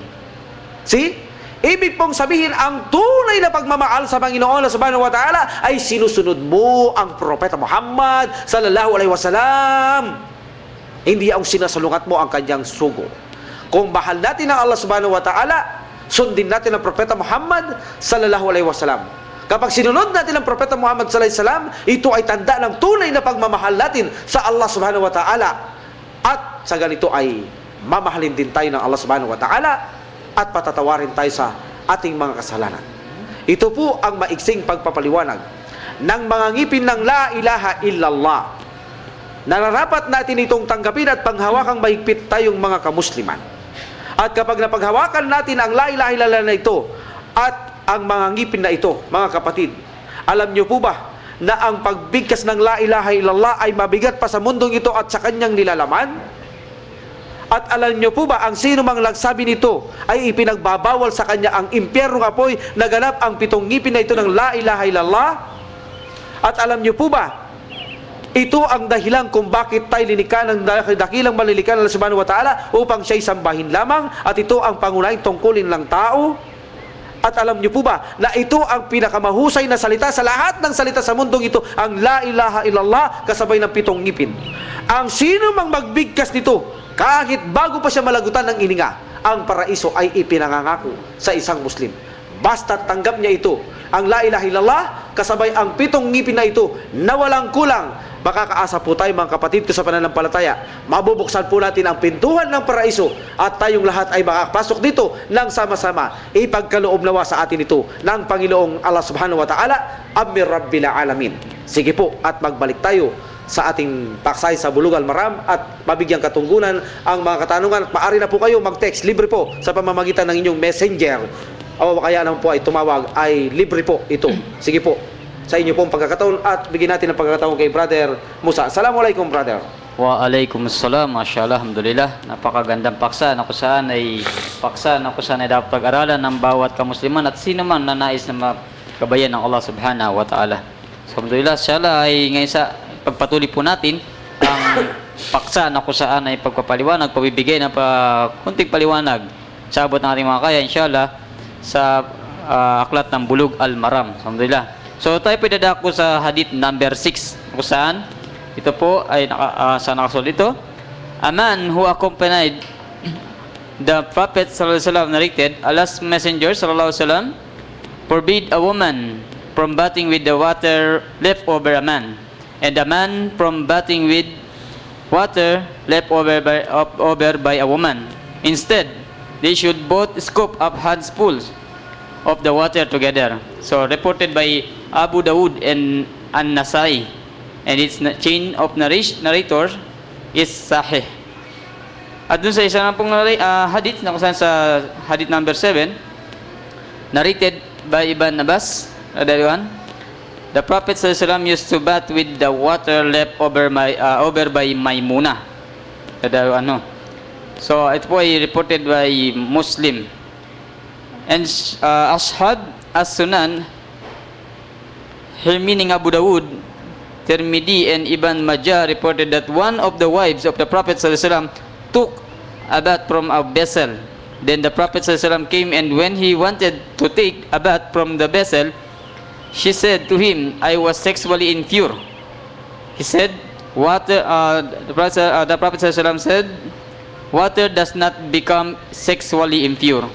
[SPEAKER 5] See? Ibig pong sabihin, ang tunay na pagmamahal sa Panginoon subhanahu wa ta'ala ay sinusunod mo ang Propeta Muhammad sallallahu alaihi wasallam. Hindi ang sinasalungat mo ang kanyang sugo. Kung mahal natin ang Allah subhanahu wa ta'ala, sundin natin ang Propeta Muhammad sallallahu alaihi wasallam. Kapag sinunod natin ang Propeta Muhammad sallallahu alaihi wasallam, ito ay tanda ng tunay na pagmamahal natin sa Allah subhanahu wa ta'ala. At sa ganito ay mamahalin din tayo ng Allah subhanahu wa ta'ala at patatawarin tayo sa ating mga kasalanan. Ito po ang maiksing pagpapaliwanag ng mga ngipin ng la ilaha illallah. Nararapat natin itong tanggapin at panghawakang mahigpit tayong mga kamusliman. At kapag napaghawakan natin ang la ilaha illallah na ito at ang mga ngipin na ito, mga kapatid, alam niyo po ba na ang pagbigkas ng la ilaha illallah ay mabigat pa sa mundong ito at sa kanyang nilalaman? At alam niyo po ba, ang sino mang nagsabi nito ay ipinagbabawal sa kanya ang impyernong apoy na ganap ang 7 ngipin na ito ng la ilaha illallah? At alam niyo po ba, ito ang dahilan kung bakit tayo linikha ng dakilang malilikha ng Allah subhanahu wa ta'ala upang siya'y sambahin lamang, at ito ang pangunahing tungkulin ng tao. At alam niyo po ba na ito ang pinakamahusay na salita sa lahat ng salita sa mundong ito, ang la ilaha illallah kasabay ng 7 ngipin. Ang sino mang magbigkas nito, kahit bago pa siya malagutan ng ininga, ang paraiso ay ipinangangako sa isang Muslim. Basta tanggap niya ito, ang la ilaha illallah kasabay ang 7 ngipin na ito na walang kulang. Makakaasa po tayo mga kapatid ko sa pananampalataya. Mabubuksan po natin ang pintuan ng paraiso at tayong lahat ay makapasok dito nang sama-sama. Ipagkaloob nawa sa atin ito ng Panginoong Allah subhanahu wa ta'ala. Amir Rabbil Alamin. Sige po, at magbalik tayo sa ating paksay sa Bulughal Maram at mabigyang katunggunan ang mga katanungan. At maaari na po kayo mag-text, libre po sa pamamagitan ng inyong messenger, o kaya naman po ay tumawag, ay libre po ito. Sige po, sa inyo pong pagkakataon, at bigyan natin ng pagkakataon kay Brother Musa. Assalamualaikum, brother.
[SPEAKER 4] Waalaikumsalam, mashallah, alhamdulillah. Napakagandang paksa na kung saan ay dapat pag-aralan ng bawat kamusliman at sino man na nais na makabayan ng Allah subhanahu wa ta'ala. So, alhamdulillah, inshallah ay ngayon sa pagpatuloy po natin ang paksa na kung saan ay pagpapaliwanag, pabibigay ng kunting paliwanag sa abot ng ating mga kaya, inshallah, sa aklat ng Bulughal Maram. Alhamdulillah. So tayo pwedadako sa hadith number 6 kung saan ito po ay nakasulat ito. A man who accompanied the Prophet sallallahu alaihi wasallam narrated, Allah's Messenger sallallahu alaihi wasallam forbid a woman from bathing with the water left over a man, and a man from bathing with water left over by a woman. Instead, they should both scoop up handfuls of the water together. So reported by Abu Dawud and An-Nasai, and its chain of narrators is sahih. At dun sa isa na pong hadith na kusan sa hadith number 7, narrated by Ibn Abbas radhiyallahu, the Prophet sallallahu alaihi wasallam used to bath with the water left over by Maimuna radhiyallahu. So ito po ay reported by Muslim. And Ashab As-Sunan, meaning Abu Dawud, Tirmidhi, and Ibn Majah reported that one of the wives of the Prophet ﷺ took a bath from a vessel. Then the Prophet ﷺ came, and when he wanted to take a bath from the vessel, she said to him, I was sexually impure. He said, the Prophet ﷺ said, water does not become sexually impure.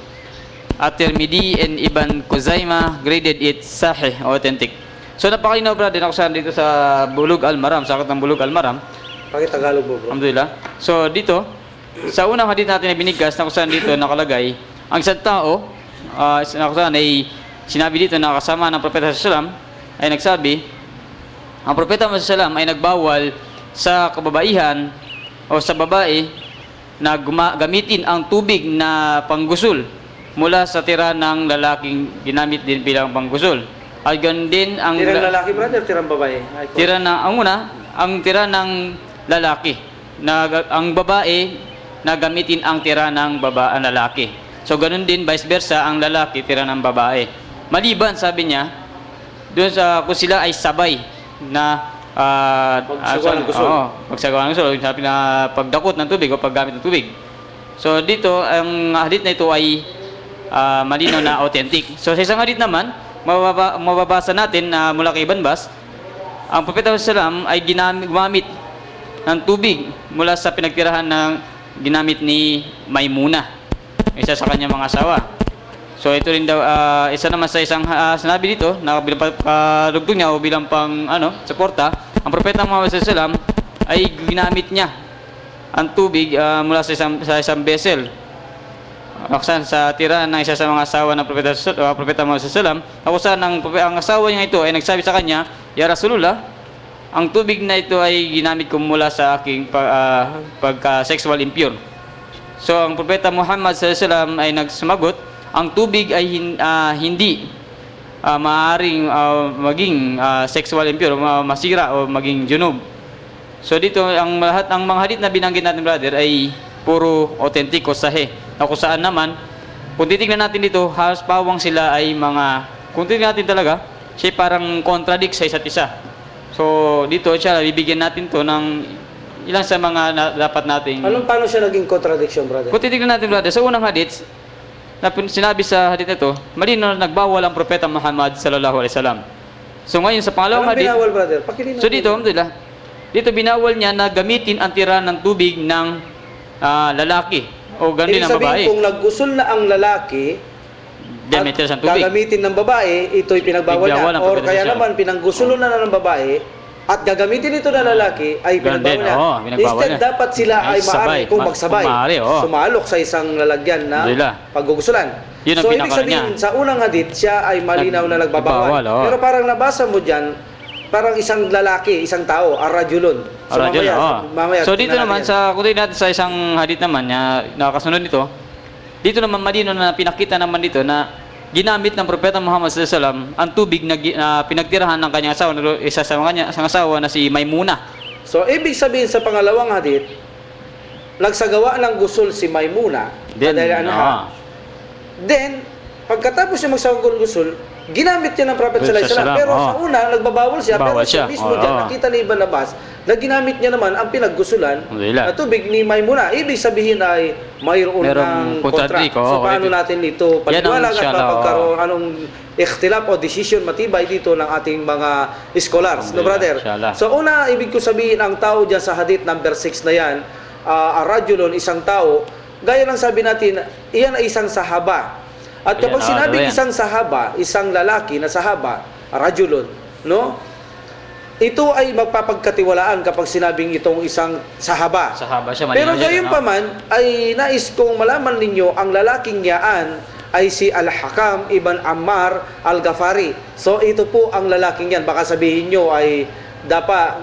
[SPEAKER 4] At Tirmidhi and Ibn Khuzaimah graded it sahih, authentic. So napakalinaw, brother, ako saan dito sa Bulughal Maram, sa aklat ng Bulughal Maram.
[SPEAKER 5] Pakitagalog mo, bro.
[SPEAKER 4] Alhamdulillah. So dito, sa unang hadith natin na binigkas, na kung saan dito nakalagay, ang isang tao, na kung saan ay sinabi dito na kasama ng Propeta sallallahu alaihi wasallam ay nagsabi, ang Propeta sallallahu alaihi wasallam ay nagbawal sa kababaihan o sa babae na gamitin ang tubig na panggusul mula sa tira ng lalaking ginamit din bilang panggusul. At ganun din ang
[SPEAKER 5] tirang lalaki, brother, tirang babae.
[SPEAKER 4] Tira ng ang tira ng lalaki na ang babae na gamitin ang tira ng lalaki. So ganun din vice versa, ang lalaki tira ng babae. Maliban, sabi niya, doon sa kung sila ay sabay na pagsagawa ng gusul. Pagsagawa ng gusul, sabi na pagdakot ng tubig o paggamit ng tubig. So dito ang hadith na ito ay malinaw na authentic. So sa isang hadith naman, mababasa natin mula kay Ibn Abbas, ang Propeta sallallahu ay gumamit ng tubig mula sa pinagtirahan ng ginamit ni Maimuna, isa sa kanyang mga asawa. So ito rin daw, isa naman sa isang sinabi dito na bilang parugtong niya o bilang pang suporta, ang Propeta Muhammad sallallahu ay ginamit niya ang tubig mula sa isang vessel. Baksan sa tirahan ng isa sa mga asawa ng Propeta Muhammad sallam, ako saan ang asawa niya ito ay nagsabi sa kanya, "Ya Rasulullah, ang tubig na ito ay ginamit ko mula sa aking pagka-sexual impure." So ang Propeta Muhammad sallam ay nagsumagot, ang tubig ay hindi maaaring maging sexual impure, masira o maging junub. So dito ang lahat ng mga hadith na binanggit natin, brother, ay puro authentic o sahih. Na kung saan naman, kung titignan natin dito, halos pawang sila ay kung titignan natin talaga, siya parang contradict sa isa't isa. So dito siya, bibigyan natin to ng ilang sa mga dapat nating...
[SPEAKER 5] Paano siya naging contradiction, brother?
[SPEAKER 4] Kung titignan natin, brother, sa unang hadith, na sinabi sa hadith nito, malinaw na nagbawal ang Propeta Muhammad sallallahu alaihi wasallam. So ngayon sa pangalawang hadith,
[SPEAKER 5] binawal, brother? Pakilinaw.
[SPEAKER 4] So dito, dito binawal niya na gamitin ang tira ng tubig ng lalaki o ganoon din ang babae.
[SPEAKER 5] Kung naggusul na ang lalaki at gagamitin ng babae, ito'y pinagbawal niya. Or kaya naman pinanggusulo na ng babae at gagamitin ito ng lalaki ay pinagbawal niya. Instead, dapat sila ay maaari kung magsabay. Sumalok sa isang lalagyan na paggugusulan. So ibig sabihin, sa unang hadith, siya ay malinaw na nagbabawal. Pero parang nabasa mo dyan, parang isang lalaki, isang tao, arajulun. So mamaya,
[SPEAKER 4] so dito naman, kung natin sa isang hadith naman, nakakasunod nito, dito naman malino na pinakita naman dito na ginamit ng Propeta Muhammad SAW ang tubig na pinagtirahan ng kanyang asawa, isa sa kanyang asawa na si Maymuna. So ibig sabihin sa pangalawang hadith, nagsagawa ng gusul si Maymuna, then pagkatapos niya magsagawa ng gusul, ginamit niya ng Prophet sallallahu alaihi wasallam. Pero sa una, nagbabawal siya. Pero siya mismo dyan, nakita ni Ibn Abbas, na ginamit niya naman ang pinaggusulan na tubig ni Maymuna. Ibig sabihin ay mayroon ng kontra. So paano natin ito paliwanag at mapagkaroon anong ikhtilaf o decision matibay dito ng ating mga scholars. No, brother? So una, ibig ko sabihin, ang tao dyan sa hadith number 6 na yan, arajulon, isang tao, gaya ng sabi natin, iyan ay isang sahaba. At kapag sinabing isang sahaba, isang lalaki na sahaba, rajulun, no? Ito ay magpapagkatiwalaan kapag sinabing itong isang sahaba. Pero gayon pa man, ay nais kong malaman ninyo, ang lalaking yaan ay si Al-Hakam ibn Ammar Al-Ghafari. So ito po ang lalaking yan. Baka sabihin nyo ay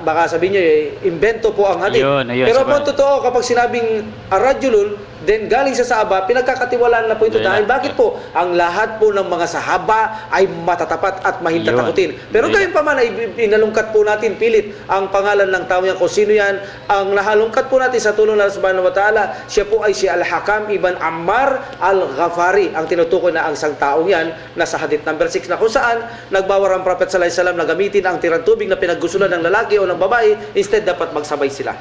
[SPEAKER 4] baka sabihin nyo, invento po ang hadith. Pero po totoo, kapag sinabing arajulun, then galing sa sahaba, pinagkakatiwalaan na po ito. Dahil bakit po? Ang lahat po ng mga sahaba ay matatapat at mahintatakutin. Pero gayon pa man, ay inalungkat po natin, pilit ang pangalan ng tao yan, kung sino yan. Ang nahalungkat po natin sa tulong ng Allah subhanahu wa ta'ala, siya po ay si Al-Hakam ibn Ammar Al-Ghafari. Ang tinutukoy na ang isang taong yan, nasa hadith number 6, na kung saan nagbawal ang Prophet sallallahu alaihi wasallam na gamitin ang tirang tubig na pinaggusulan ng lalaki o ng babae, instead dapat magsabay sila.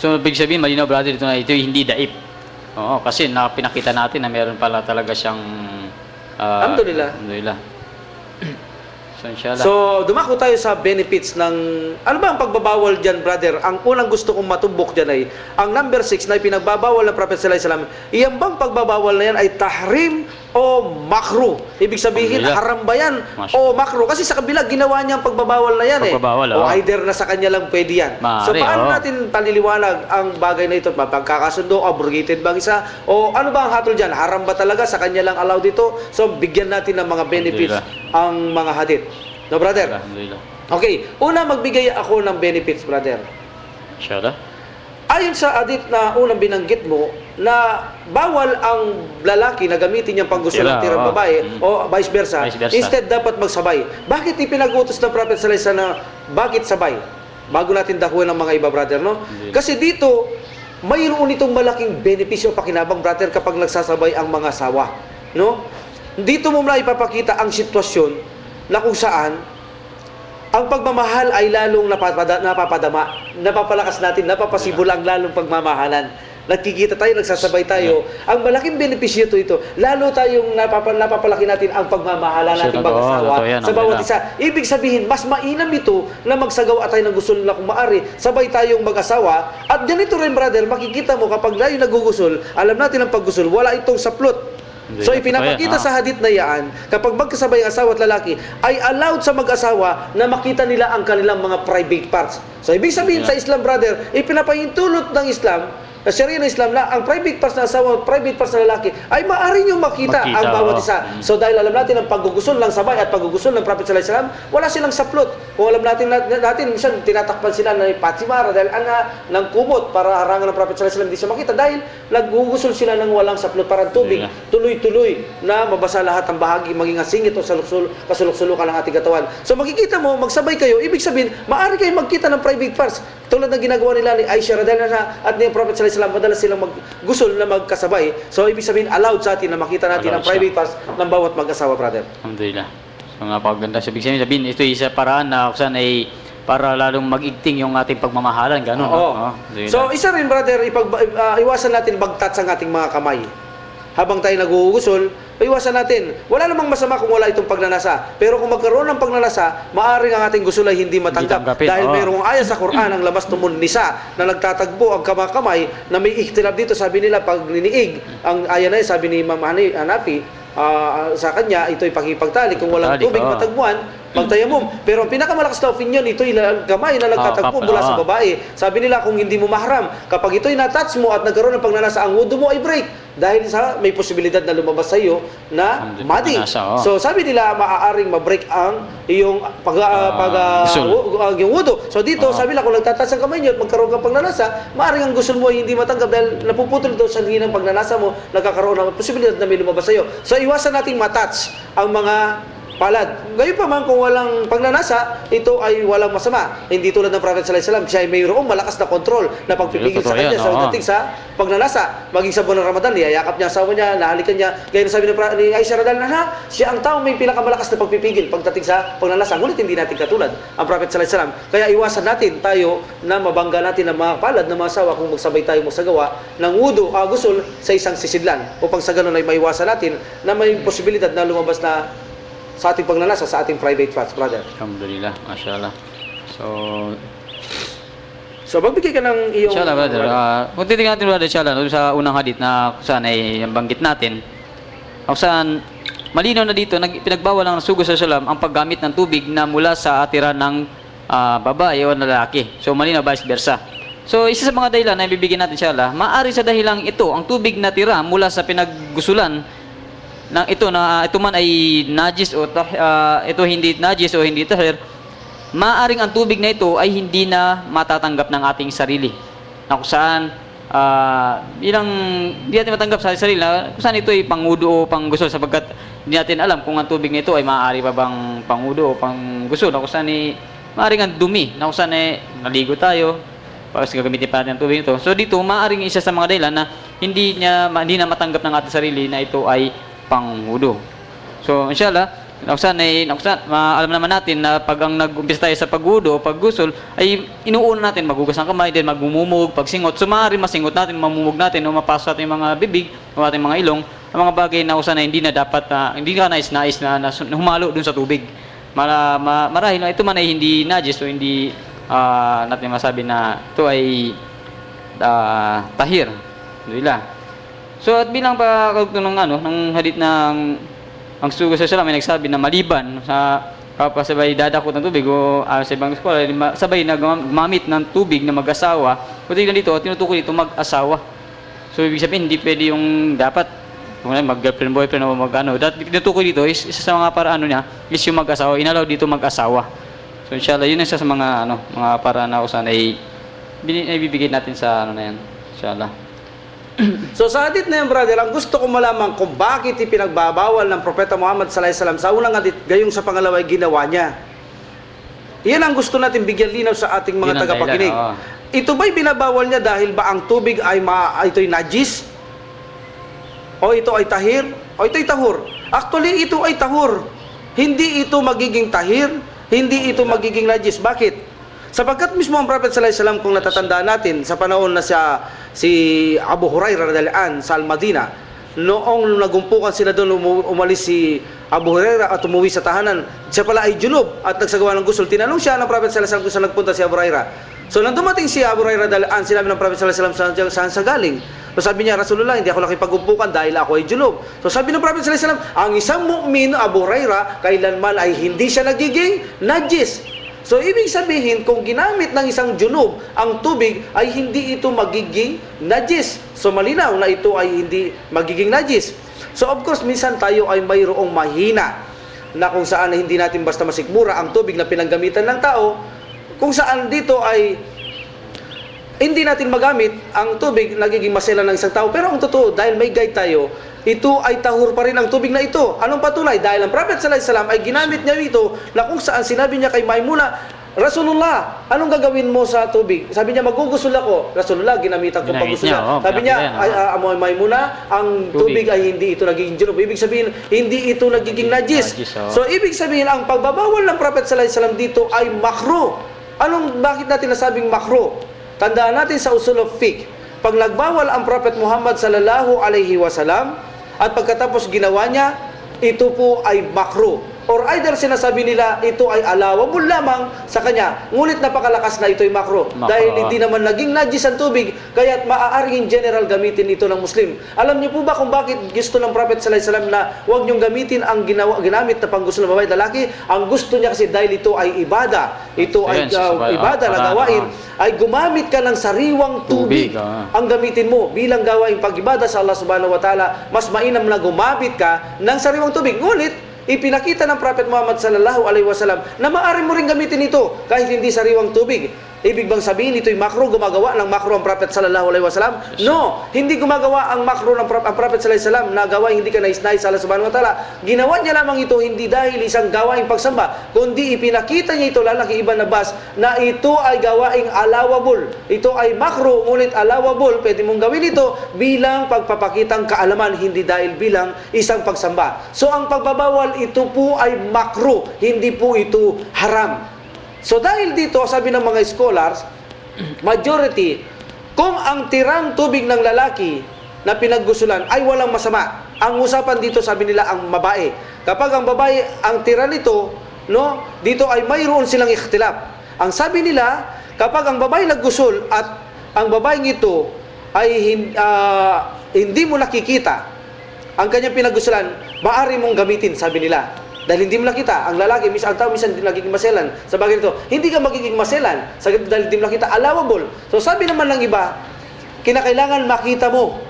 [SPEAKER 4] So, ibig sabihin, malinaw, brother, ito na ito hindi daip. Oo, kasi pinakita natin na meron pala talaga siyang Alhamdulillah. So, inshallah. So, dumako tayo sa benefits ng... Ano ba ang pagbabawal dyan, brother? Ang unang gusto kong matumbok dyan ay, ang number 6 na pinagbabawal ng Prophet sallallahu alaihi wasallam, iyan bang pagbabawal na yan ay tahrim o makruh? Ibig sabihin, haram ba yan o makruh? Kasi sa kabila, ginawa niya ang pagbabawal na yan o either na sa kanya lang pwede yan. So, paano natin paliliwanag ang bagay na ito? Mapagkakasundo, abrogated bang isa? O ano ba ang hatol dyan? Haram ba talaga? Sa kanya lang allowed dito? So, bigyan natin ng mga benefits ang mga hadith. No, brother? Okay, una magbigay ako ng benefits, brother. Inshallah.
[SPEAKER 5] Ayon sa hadith na unang binanggit mo, na bawal ang lalaki na gamitin niyang panggusto ng tirang babae o vice versa. Instead, dapat magsabay. Bakit ipinag-utos ng Prophet sallallahu alaihi wasallam na bakit sabay? Bago natin dakuin ng mga iba, brother, no? Kasi dito, mayroon itong malaking benepisyo pakinabang, brother, kapag nagsasabay ang mga asawa, no? Dito mo muna ipapakita ang sitwasyon na kung saan ang pagmamahal ay lalong napapadama, napapalakas natin, napapasibulang lalong pagmamahalan. Nagkikita tayo, nagsasabay tayo. Ang malaking benepisyo ito, lalo tayong napapalaki natin ang pagmamahalan natin mag-asawa sa bawat isa. Ibig sabihin, mas mainam ito na magsagawa tayo ng gusto nila kung maari. Sabay tayong mag-asawa. At ganito rin, brother, makikita mo kapag tayo nagugusul, alam natin ang paggusul, wala itong saplot. So ipinapakita sa hadith na yan, kapag magkasabay ang asawa at lalaki, ay allowed sa mag-asawa na makita nila ang kanilang mga private parts. So ibig sabihin sa Islam, brother, ipinapahintulot ng Islam Sa Sharia ng Islam na ang private parts na asawa, private parts na lalaki ay maaari nyo makita ang bawat isa. So dahil alam natin ang paggugusul ng sabay at paggugusul ng Prophet sallallahu alaihi wasallam, wala silang saplot. Kung alam natin minsan tinatakpan sila ng Fatima dahil ng kumot para harangan ng Prophet sallallahu alaihi wasallam hindi siya makita dahil naggugusul sila ng walang saplot para tubig tuloy-tuloy na mabasa lahat ang bahagi maging singit o kasulok-sulukan ng ating katawan. So makikita mo, magsabay kayo, ibig sabihin, maaari kayong magkita ng private parts. Tulad ng ginagawa nila ni Aisha radhiyallahu anha at ni Prophet sallallahu alaihi wasallam, madalas silang maggusul na magkasabay. So ibig sabihin, allowed sa atin na makita natin ang private parts ng bawat mag-asawa, brother.
[SPEAKER 4] Alhamdulillah. So nga paganda sa bigyan sabihin, ito isa paraan na kung saan ay para lalong mag-igting yung ating pagmamahalan, gano'n.
[SPEAKER 5] Oo. So isa rin, brother, iwasan natin bagtats ang ating mga kamay. Habang tayo nag-uugusol, iwasan natin. Wala namang masama kung wala itong pagnanasa. Pero kung magkaroon ng pagnanasa, maaaring ang ating gusul ay hindi matanggap. Dahil mayroong aya sa Quran ang labas tumun nisa na nagtatagpo ang kamay na may ikhtilaf dito. Sabi nila, pag niniig, ang aya na yun, sabi ni Imam Hanafi, sa kanya, ito'y pakipagtali. Kung walang tubig matagpuan, magtayamum. Pero ang pinakamalakas na opinion, ito'y kamay na nagtatagpo mula sa babae. Sabi nila, kung hindi mo mahram, kapag ito'y natouch mo at nagkaroon ng pagnanasa, ang wudu mo ay break. Dahil may posibilidad na lumabas sa iyo na madi. So sabi nila, maaaring ma-break ang iyong yung wudu. So dito, sabi nila, kung nagtatouch ang kamay niyo at magkaroon ka pagnanasa, maaaring ang gusul mo ay hindi matanggap dahil napuputol ito sa ng pagnanasa mo, nagkakaroon ng posibilidad na may lumabas sa iyo. So iwasan nating matouch ang mga palad. Ngayon pa man kung walang pagnanasa, ito ay walang masama. Hindi tulad ng Prophet sallallahu alaihi wasallam, siya ay mayroong malakas na kontrol na pagpipigil sa kanya sa dating sa pagnanasa. Maging sa buwan ng Ramadan, niyayakap niya asawa niya, nahalikan niya. Gaya na sabi ni Aisha radhiyallahu anha, siya ang tao may pinakamalakas na pagpipigil pagdating sa pagnanasa. Ngunit hindi natin katulad ang Prophet sallallahu alaihi wasallam. Kaya iwasan natin tayo na mabangga natin ng mga palad ng mga asawa kung magsabay tayo magsagawa ng wudu, gusul sa isang sisidlan. Upang sa ganun ay maiwasan natin na may posibilidad na lumabas na sa ating pagnanasa, sa ating private parts, brother.
[SPEAKER 4] Alhamdulillah, mashallah.
[SPEAKER 5] So magbigay ka ng iyong...
[SPEAKER 4] Inshallah, brother. Kung titignan natin, brother, inshallah, sa unang hadith na kung saan ay banggit natin, kung saan malinaw na dito, pinagbawal ng Rasul sallallahu alaihi wasallam ang paggamit ng tubig na mula sa atiran ng babae o lalaki. So malinaw, vice versa. So isa sa mga dahilan na ibibigay natin, inshallah, maaari sa dahilang ito, ang tubig na tira mula sa pinaggusulan ito man ay najis o ito hindi najis o hindi tahir, maaring ang tubig na ito ay hindi na matatanggap ng ating sarili. Na kung saan hindi natin matanggap sa sarili na kung saan ito ay pangudo o panggusol sapagkat hindi natin alam kung ang tubig na ito ay maaari pa bang pangudo o panggusol. Na kung saan maaring ang dumi, na kung saan naligo tayo, para gagamitin pa natin ang tubig ito. So dito, maaring isa sa mga dahilan na hindi na matanggap ng ating sarili na ito ay pangwudu. So, inshallah, alam naman natin na pag ang nag-umpisa tayo sa pagwudu o paggusul, ay inuuna natin magugas ng kamay, then magmumug, pagsingot. So, maaari masingot natin, mamumug natin, o mapasok natin yung mga bibig, o ating mga ilong, ang mga bagay na usan na hindi na dapat, hindi ka nais-nais na humalo dun sa tubig. Marahil na ito man ay hindi najis o hindi natin masabi na ito ay tahir. Alhamdulillah. So at bilang ng hadith ng ang Rasul sallallahu alaihi wasallam ay nagsabi na maliban sa kapasabay dadakot ng tubig o sa ibang scholar sabay na gumamit ng tubig na mag-asawa. Kung tingnan dito, tinutukoy dito mag-asawa. So ibig sabihin hindi pwede yung dapat mag-girlfriend boyfriend o tinutukoy dito is isa sa mga paraan niya is yung mag-asawa. Inalaw dito mag-asawa. So inshallah yun isa sa mga mga paraan na usan ay ibibigay natin sa na yan. Inshallah.
[SPEAKER 5] So sa hadith na yan, brother, ang gusto ko malaman kung bakit ipinagbabawal ng Propeta Muhammad sallallahu alaihi wasallam sa unang hadith, gayong sa pangalawa ay ginawa niya. Iyan ang gusto natin bigyan linaw sa ating mga tagapakinig. Ito ba'y binabawal niya dahil ba ang tubig ay ito'y najis? O ito ay tahir? O ito'y tahur? Actually, ito ay tahur. Hindi ito magiging tahir, hindi ito magiging najis. Bakit? Sapagkat mismo ang Prophet sallallahu alaihi wasallam, kung natatandaan natin sa panahon na si Abu Hurairah radhiyallahu anhu sa Al-Madinah, noong nagumpukan sila doon, umalis si Abu Hurairah at umuwi sa tahanan, siya pala ay junub at nagsagawa ng gusul. Tinanong siya ng Prophet sallallahu alaihi wasallam kung saan nagpunta si Abu Hurairah. So nang dumating si Abu Hurairah radhiyallahu anhu, sinabi ng Prophet sallallahu alaihi wasallam saan sa galing. So sabi niya, Rasulullah, hindi ako nakipagumpukan dahil ako ay junub. So sabi ng Prophet sallallahu alaihi wasallam, ang isang mu'min, Abu Hurairah, kailanman ay hindi siya nagiging najis. So, ibig sabihin, kung ginamit ng isang junub ang tubig, ay hindi ito magiging najis. So, malinaw na ito ay hindi magiging najis. So, of course, minsan tayo ay mayroong mahina na kung saan hindi natin basta masikmura ang tubig na pinanggamitan ng tao, kung saan dito ay hindi natin magamit ang tubig, nagiging masela ng isang tao. Pero ang totoo, dahil may guide tayo, ito ay tahur pa rin ang tubig na ito. Anong patunay? Dahil ang Prophet sallallahu alaihi wasallam ay ginamit niya ito na kung saan sinabi niya kay Maimuna, Rasulullah, anong gagawin mo sa tubig? Sabi niya, magugusul ako. Rasulullah, ginamitan ko paggusul na. Sabi niya, Maimuna, ang tubig ay hindi ito nagiging junub. Ibig sabihin, hindi ito nagiging najis. So, ibig sabihin, ang pagbabawal ng Prophet sallallahu alaihi wasallam dito ay makruh. Bakit natin nasabing makruh? Tandaan natin sa usul of fiqh, pag nagbawal ang Prophet Muhammad sallallahu alaihi wasallam at pagkatapos ginawa niya, ito po ay makruh. Or either sinasabi nila ito ay allowable lamang sa kanya, ngunit napakalakas na ito ay makruh. Dahil hindi naman naging najis ang tubig, kaya't maaaring in general gamitin ito ng Muslim. Alam niyo po ba kung bakit gusto ng Prophet sallallahu alaihi wasallam na huwag niyong gamitin ang ginamit na panggusto ng babae at lalaki? Ang gusto niya kasi dahil ito ay ibada. Ito ay ibada na gawain, ay gumamit ka ng sariwang tubig. Ang gamitin mo bilang gawain pag-ibada sa Allah subhanahu wa ta'ala, mas mainam na gumamit ka ng sariwang tubig. Ngunit, ipinakita ng Prophet Muhammad sallallahu alaihi wasallam na maaari mo rin gamitin ito kahit hindi sariwang tubig. Ibig bang sabihin ito'y makruh, gumagawa ng makruh ang Prophet sallallahu alaihi wasallam? No, hindi gumagawa ang makruh ng Prophet sallallahu alaihi wasallam na gawain hindi ka nais-nais sa Allah subhanahu wa ta'ala. Ginawa niya lamang ito hindi dahil isang gawaing pagsamba, kundi ipinakita niya ito lalaki Ibn Abbas na ito ay gawaing allowable. Ito ay makruh, ngunit allowable. Pwede mong gawin ito bilang pagpapakitang kaalaman, hindi dahil bilang isang pagsamba. So ang pagbabawal, ito po ay makruh, hindi po ito haram. So dahil dito, sabi ng mga scholars, majority, kung ang tirang tubig ng lalaki na pinaggusulan ay walang masama, ang usapan dito sabi nila ang babae. Kapag ang babae ang tira nito, no, dito ay mayroon silang ikhtilaf. Ang sabi nila, kapag ang babae naggusul at ang babaeng ito ay hindi mo nakikita ang kanyang pinaggusulan, maaari mong gamitin, sabi nila. Dahil hindi mo nakita, ang lalaki, ang tao minsan hindi nagiging maselan. Sa bagay nito, hindi ka magiging maselan dahil hindi mo nakita, allowable. So sabi naman ng iba, kinakailangan makita mo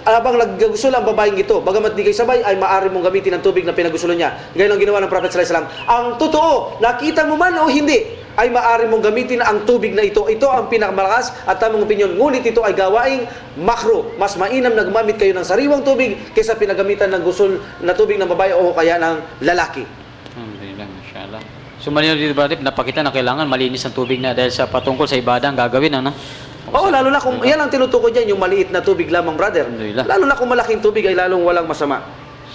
[SPEAKER 5] habang naggusul ang babaeng ito, bagamat di kayo sabay, ay maaari mong gamitin ang tubig na pinaggusulan niya. Ganyan ang ginawa ng Prophet sallallahu alaihi wasallam. Ang totoo, nakita mo man o hindi, ay maaari mong gamitin ang tubig na ito. Ito ang pinakamalakas at tamang opinyon. Ngunit ito ay gawaing makruh. Mas mainam na gumamit kayo ng sariwang tubig kaysa pinagamitan ng gusul na tubig ng babae o kaya ng lalaki.
[SPEAKER 4] Alhamdulillah, mashallah. So malinaw dito ba, napakita na kailangan malinis ang tubig na dahil sa patungkol sa ibada ang gagawin, ano?
[SPEAKER 5] Oo, lalo na kung yan ang tinutukoy dyan, yung maliit na tubig lamang, brother. Lalo na kung malaking tubig ay lalong walang masama.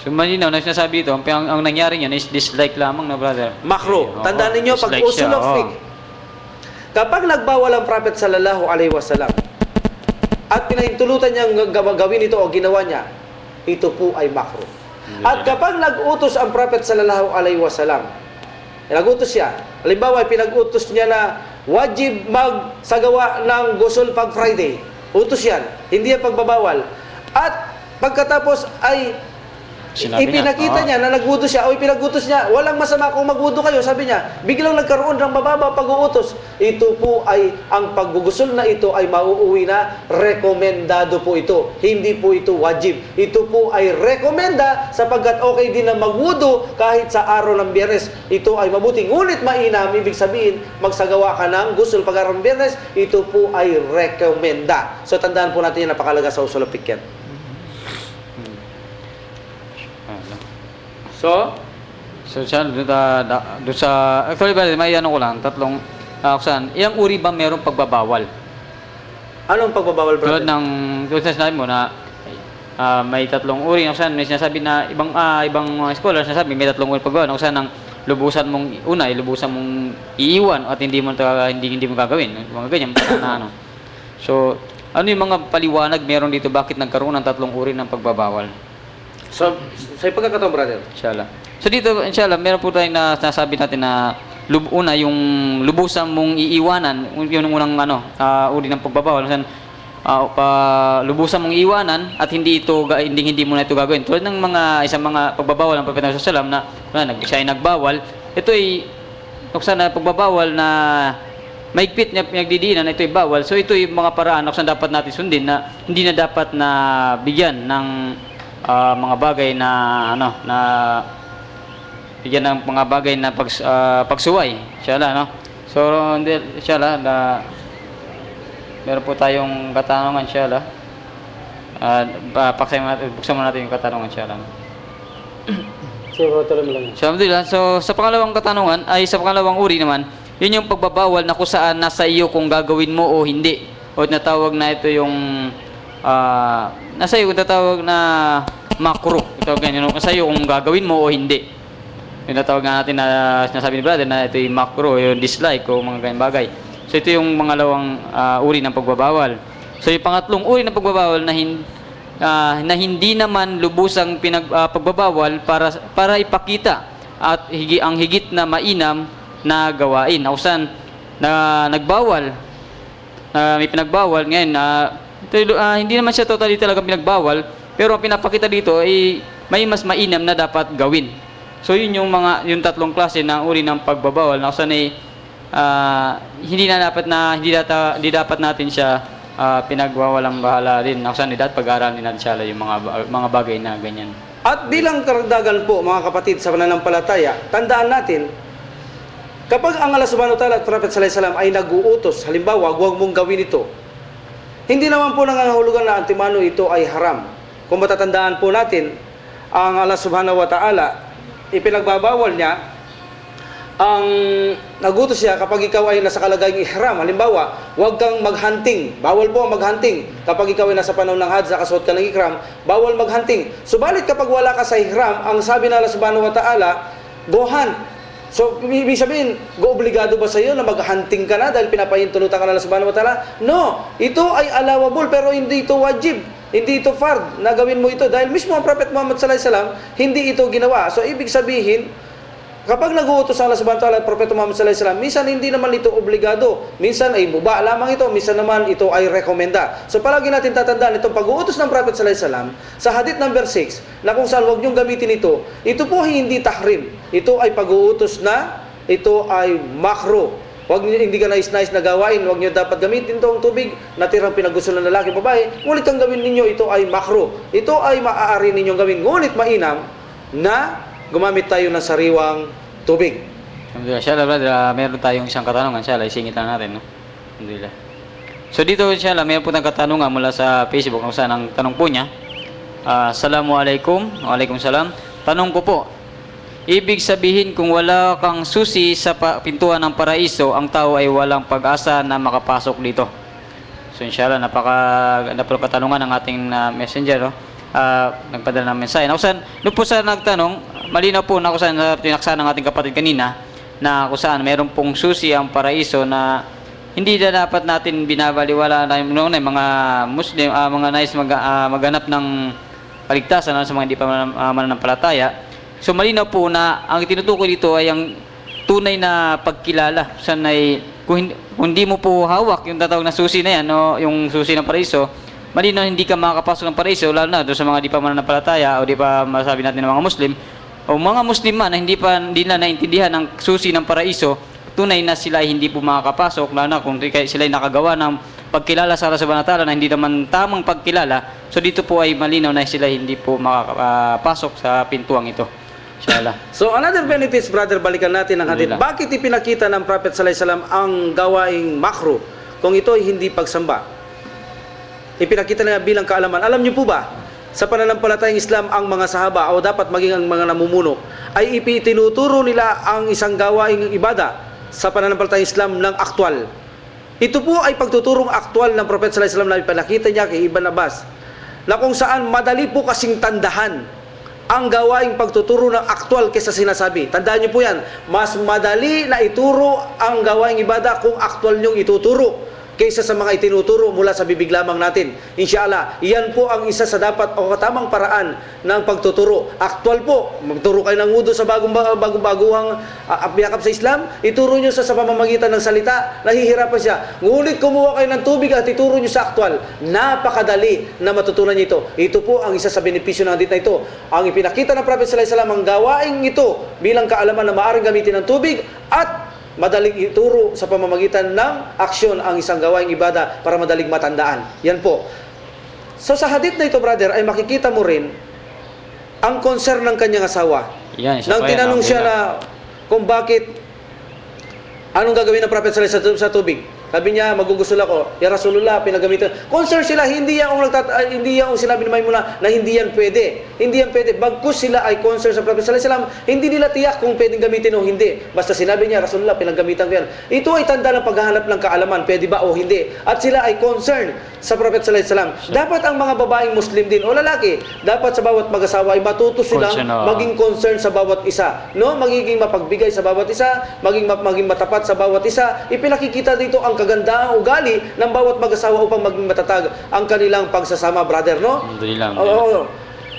[SPEAKER 4] So malinaw na sinasabi ito, ang nangyari niyan is dislike lamang na, brother.
[SPEAKER 5] Makruh. Tandaan ninyo, pag usul of fiqh, kapag nagbawal ang Prophet sallallahu alaihi wasallam at pinahintulutan niyang gawin ito o ginawa niya, ito po ay makruh. At kapag nag-utos ang Prophet sallallahu alaihi wasallam, nag-utos siya, halimbawa pinag-utos niya na wajib magsagawa ng gusul pag Friday, utos yan, hindi yan pagbabawal. At pagkatapos ay ipinakita niya na nagwudo siya o ipinagutos niya, walang masama kung magwudo kayo, sabi niya, biglang nagkaroon ng mababa pag-uutos. Ito po ay, ang paggugusul na ito ay mauuwi na rekomendado po ito. Hindi po ito wajib. Ito po ay rekomenda sapagkat okay din na magwudo kahit sa araw ng Biyernes. Ito ay mabuti. Ngunit mainam, ibig sabihin, magsagawa ka ng gusul pag araw ng Biyernes, ito po ay rekomenda. So tandaan po natin yan, napakalaga sa usul of fiqh yan. So siya, doon sa, actually ba, may ano ko lang, tatlong, kusan, ilang uri ba mayroong pagbabawal? Anong pagbabawal, brother? Tulad na sinabi mo na may tatlong uri, kusan, may sinasabi na ibang mga scholars sinasabi, may tatlong uri pagbabawal, kusan, ng lubusan mong, lubusan mong iiwan at hindi mo gagawin, mga ganyan, na ano. So, ano yung mga paliwanag meron dito, bakit nagkaroon ng tatlong uri ng pagbabawal? So, sa pagkakataon, brother, inshallah. So dito, inshallah, meron po tayong nasasabi natin na una, yung lubusan mong iiwanan, yung unang uri ng pagbabawal. Lubusan mong iiwanan at hindi mo na ito gagawin. Tulad ng isang mga pagbabawal ng Prophet sallallahu alaihi wasallam na siya ay nagbawal, ito ay
[SPEAKER 4] nuksan na pagbabawal na maigpit niya pinagdidiinan na ito'y bawal. So ito'y mga paraan nuksan dapat natin sundin na hindi na dapat na bigyan ng mga bagay na na bigyan ng mga bagay na pagsuway. Inshallah, no? So inshallah na meron po tayong katanungan, inshallah. Buksan mo natin yung katanungan, inshallah. So, alhamdulillah. So, sa pangalawang katanungan, ay sa pangalawang uri naman, yun yung pagbabawal na kung saan nasa iyo kung gagawin mo o hindi. O natawag na ito yung, nasa iyo kung tatawag na makruh. Ito ganyan, nasa iyo kung gagawin mo o hindi. Yung natawag nga natin na sinasabi ni brother na ito yung makruh, yung dislike o mga ganyan bagay. So, ito yung pangalawang uri ng pagbabawal. So, yung pangatlong uri ng pagbabawal na hindi naman lubusang pagbabawal para ipakita at ang higit na mainam na gawain. Nausan na nagbawal, na may pinagbawal ngayon, hindi naman siya totally talaga pinagbawal, pero ang pinapakita dito ay may mas mainam na dapat gawin. So yun yung tatlong klase ng uri ng pagbabawal. Nausan ay hindi dapat natin siya pinagwawalang bahala rin. Nausan dapat pag-aaralan din natin siya yung mga bagay na ganyan.
[SPEAKER 5] At bilang karagdagan po, mga kapatid sa pananampalataya, tandaan natin, kapag ang Allah subhanahu wa ta'ala at Prophet sallallahu alaihi wasallam ay nag-uutos, halimbawa, huwag mong gawin ito, hindi naman po nangangahulugan na antimano ito ay haram. Kung matatandaan po natin, ang Allah subhanahu wa ta'ala, ipinagbabawal niya, ang nagutos siya kapag ikaw ay nasa kalagayang ihram. Halimbawa, huwag kang maghunting. Bawal po ang maghunting. Kapag ikaw ay nasa panahon ng Hajj, nakasuot ka ng ihram, bawal maghunting. Subalit kapag wala ka sa ihram, ang sabi ng Allah subhanahu wa ta'ala, go hunt. So, ibig sabihin, obligado ba sa iyo na maghunting ka na dahil pinapahintulutan ka ng Allah subhanahu wa ta'ala? No, ito ay allowable pero hindi ito wajib. Hindi ito fard na gawin mo ito dahil mismo ang Prophet Muhammad sallallahu alaihi wasallam hindi ito ginawa. So, ibig sabihin, kapag nag-uutos ang Allah subhanahu wa ta'ala at Propeta Muhammad sallallahu alaihi wasallam, minsan hindi naman ito obligado. Minsan ay muba lamang ito, minsan naman ito ay rekomenda. So palagi natin tatandaan itong pag-uutos ng Prophet sallallahu alaihi wasallam sa hadith number 6 na kung saan huwag niyong gamitin ito. Ito po hindi tahrim. Ito ay pag-uutos na ito ay makruh. Huwag niyo, hindi ka nais-nais na gawain, huwag niyo dapat gamitin itong tubig na tirang pinaggusto ng lalaki babae. Ngunit ang gawin ninyo, ito ay makruh. Ito ay maaari ninyong gawin. Ngunit mainam na gumamit tayo ng sariwang tubig.
[SPEAKER 4] Alhamdulillah. Inshallah, brother, meron tayong isang katanungan. Inshallah, isingit lang natin, no? Alhamdulillah. So dito, inshallah, meron po tayong katanungan mula sa Facebook kung saan ang tanong po niya. Assalamualaikum. Waalaikumsalam. Tanong ko po, ibig sabihin kung wala kang susi sa pintuan ng paraiso, ang tao ay walang pag-asa na makapasok dito. So inshallah, napaka katanungan ng ating messenger, no? Nagpadala ng mensahe. Nausan, doon po sa nagtanong, malinaw po na kung saan tinaksa ng ating kapatid kanina na kung saan meron pong susi ang paraiso na hindi na dapat natin binabaliwala na yung mga Muslim, mga nais maghanap ng kaligtasan sa mga hindi pa mananampalataya. So malinaw po na ang tinutukoy dito ay ang tunay na pagkilala. Saan ay, kung hindi mo po hawak yung tatawag na susi na yan, no, yung susi ng paraiso, malinaw hindi ka makakapasok ng paraiso, lalo na doon sa mga di pa mananampalataya o di pa masabi natin ng mga Muslim o mga Muslim man na hindi na naintindihan ang susi ng paraiso, tunay na sila ay hindi po makakapasok, lalo na kung sila ay nakagawa ng pagkilala sa Allah subhanahu wa ta'ala na hindi naman tamang pagkilala. So dito po ay malinaw na sila hindi po makakapasok sa pintuang ito. Inshallah.
[SPEAKER 5] So another benefits, brother, balikan natin ang hadith. Bakit ipinakita ng Prophet sallallahu alaihi wasallam ang gawaing makruh kung ito ay hindi pagsamba? Ipinakita na bilang kaalaman. Alam niyo po ba, sa pananampalatayang Islam, ang mga sahaba o dapat maging ang mga namumuno ay itinuturo nila ang isang gawaing ibada sa pananampalatayang Islam ng aktwal. Ito po ay pagtuturong aktwal ng Prophet sallallahu alaihi wasallam na ipinakita niya kay Ibn Abbas na kung saan madali po kasing tandahan ang gawaing pagtuturo ng aktwal kaysa sinasabi. Tandaan niyo po yan, mas madali na ituro ang gawaing ibada kung aktwal niyong ituturo kaysa sa mga itinuturo mula sa bibig lamang natin. Inshallah, iyan po ang isa sa dapat o katamang paraan ng pagtuturo. Aktwal po, magturo kayo ng wudu sa baguhang yakap sa Islam, ituro nyo sa pamamagitan ng salita, nahihirapan siya. Ngunit kumuha kayo ng tubig at ituro nyo sa aktwal, napakadali na matutunan nyo ito. Ito po ang isa sa benepisyo ng hadith na ito. Ang ipinakita ng Prophet sallallahu alaihi wasallam, ang gawaing ito bilang kaalaman na maaaring gamitin ng tubig at madaling ituro sa pamamagitan ng aksyon ang isang gawaing ibada para madaling matandaan. Yan po. So sa hadith na ito, brother, ay makikita mo rin ang concern ng kanyang asawa.
[SPEAKER 4] Yan,
[SPEAKER 5] Nang tinanong siya na kung bakit, anong gagawin ng Prophet sallallahu alaihi wasallam sa tubig? Sabi niya, magugusul ako. Ya Rasulullah, pinagamitan. Concern sila, hindi yan ang sinabi ni Maymuna na hindi yan pwede. Hindi yan pwede. Bagkus sila ay concern sa Prophet sallallahu alaihi wasallam, hindi nila tiyak kung pwedeng gamitin o hindi. Basta sinabi niya, Rasulullah, pinagamitan ko yan. Ito ay tanda ng paghahanap ng kaalaman, pwede ba o hindi. At sila ay concern sa Prophet sallallahu alaihi wasallam. Dapat ang mga babaeng Muslim din o lalaki, dapat sa bawat mag-asawa ay matuto silang maging concern sa bawat isa. No? Magiging mapagbigay sa bawat isa, maging matapat sa bawat isa. Ipinakikita dito ang kagandaang ugali ng bawat mag-asawa upang maging matatag ang kanilang pagsasama, brother, no? Oo.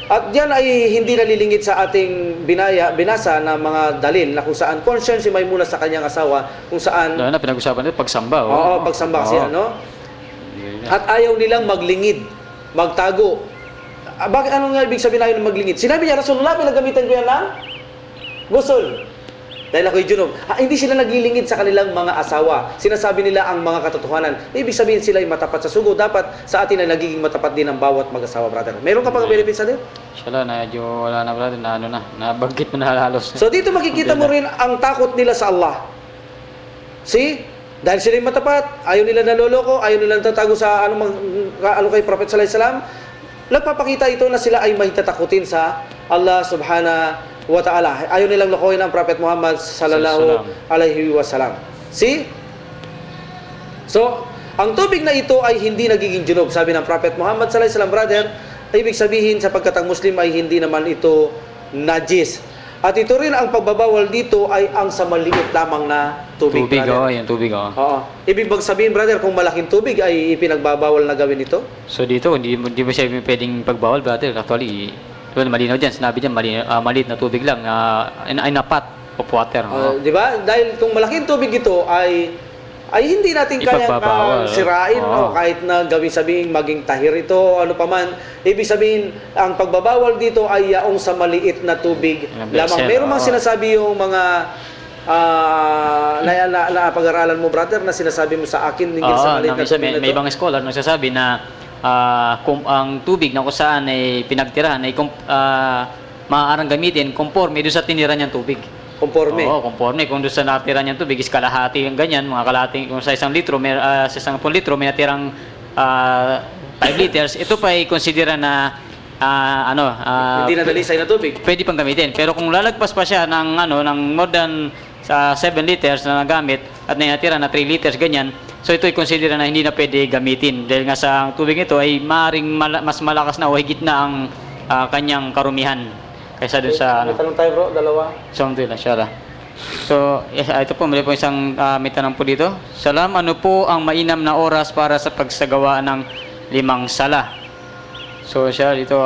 [SPEAKER 5] At yan ay hindi nalilingit sa ating binasa na mga dalil na kung saan concern si Maymuna sa kanyang asawa, kung saan
[SPEAKER 4] Lalo na pinag-usapan nito pagsamba.
[SPEAKER 5] Oo, pagsamba siya, no? At ayaw nilang maglingid, magtago. Bakit ano nga ibig sabihin ayaw ng maglingid? Sinabi niya, Rasulullah, pinagamitan ko yan ng gusul. Dahil ako'y junub. Hindi sila naglilingid sa kanilang mga asawa. Sinasabi nila ang mga katotohanan. Ibig sabihin sila ay matapat sa sugo. Dapat sa atin ay nagiging matapat din ang bawat mag-asawa, brother. Meron ka pang benefits sa din?
[SPEAKER 4] Wala na, wala na brother, na nabanggit mo na halos.
[SPEAKER 5] So dito makikita mo rin ang takot nila sa Allah. See? Dahil sila ay matapat, ayaw nila naloloko, ayaw nila tatago sa ano kay Prophet sallallahu alaihi wasallam. Nagpapakita ito na sila ay mahitatakutin sa Allah subhanahu wa ta'ala. Ayaw nilang lokohin ang Prophet Muhammad sallallahu alaihi wasallam. See? So, ang tubig na ito ay hindi nagiging junub. Sabi ng Prophet Muhammad sallallahu alaihi wasallam, brother, ibig sabihin sapagkat ang Muslim ay hindi naman ito najis. At ito rin ang pagbabawal dito ay ang sa maliit lamang na tubig, brother.
[SPEAKER 4] Yung tubig,
[SPEAKER 5] Oo. Ibig bang sabihin, brother, kung malaking tubig ay ipinagbabawal na gawin ito?
[SPEAKER 4] So dito, hindi mo siya pwedeng pagbawal, brother. Actually, malinaw dyan. Sinabi dyan, maliit na tubig lang. Ay napat of water.
[SPEAKER 5] Di ba? Dahil kung malaking tubig ito ay hindi natin kayang sirain o kahit na gawin sabihin maging tahir ito, ano paman. Ibig sabihin, ang pagbabawal dito ay yaong sa maliit na tubig lamang. Meron mang sinasabi yung mga pag-aralan mo, brother, na sinasabi mo sa akin hindi sa maliit na tubig na ito?
[SPEAKER 4] May ibang scholar nagsasabi na kung ang tubig na kung saan ay pinagtirahan ay maaaring gamitin conforme doon sa tinira niyang tubig.
[SPEAKER 5] Conforme.
[SPEAKER 4] Oo, conforme. Kung doon sa natira niyang tubig is kalahati yung ganyan, mga kalahati, kung sa 1 litro, sa 10 litro, may natirang 5 liters, ito pa ay considera na
[SPEAKER 5] hindi na dalisay na tubig.
[SPEAKER 4] Pwede pang gamitin. Pero kung lalagpas pa siya ng more than 7 liters na nagamit at natira na 3 liters, ganyan, so ito ay considera na hindi na pwede gamitin. Dahil nga sa tubig ito ay maaaring mas malakas na o higit na ang kanyang karumihan. Kaysa dun sa
[SPEAKER 5] May tanong tayo, bro, dalawa.
[SPEAKER 4] So, ito po, mali po isang may tanong po dito. Salam, ano po ang mainam na oras para sa pagsagawa ng 5 sala? So, siya dito,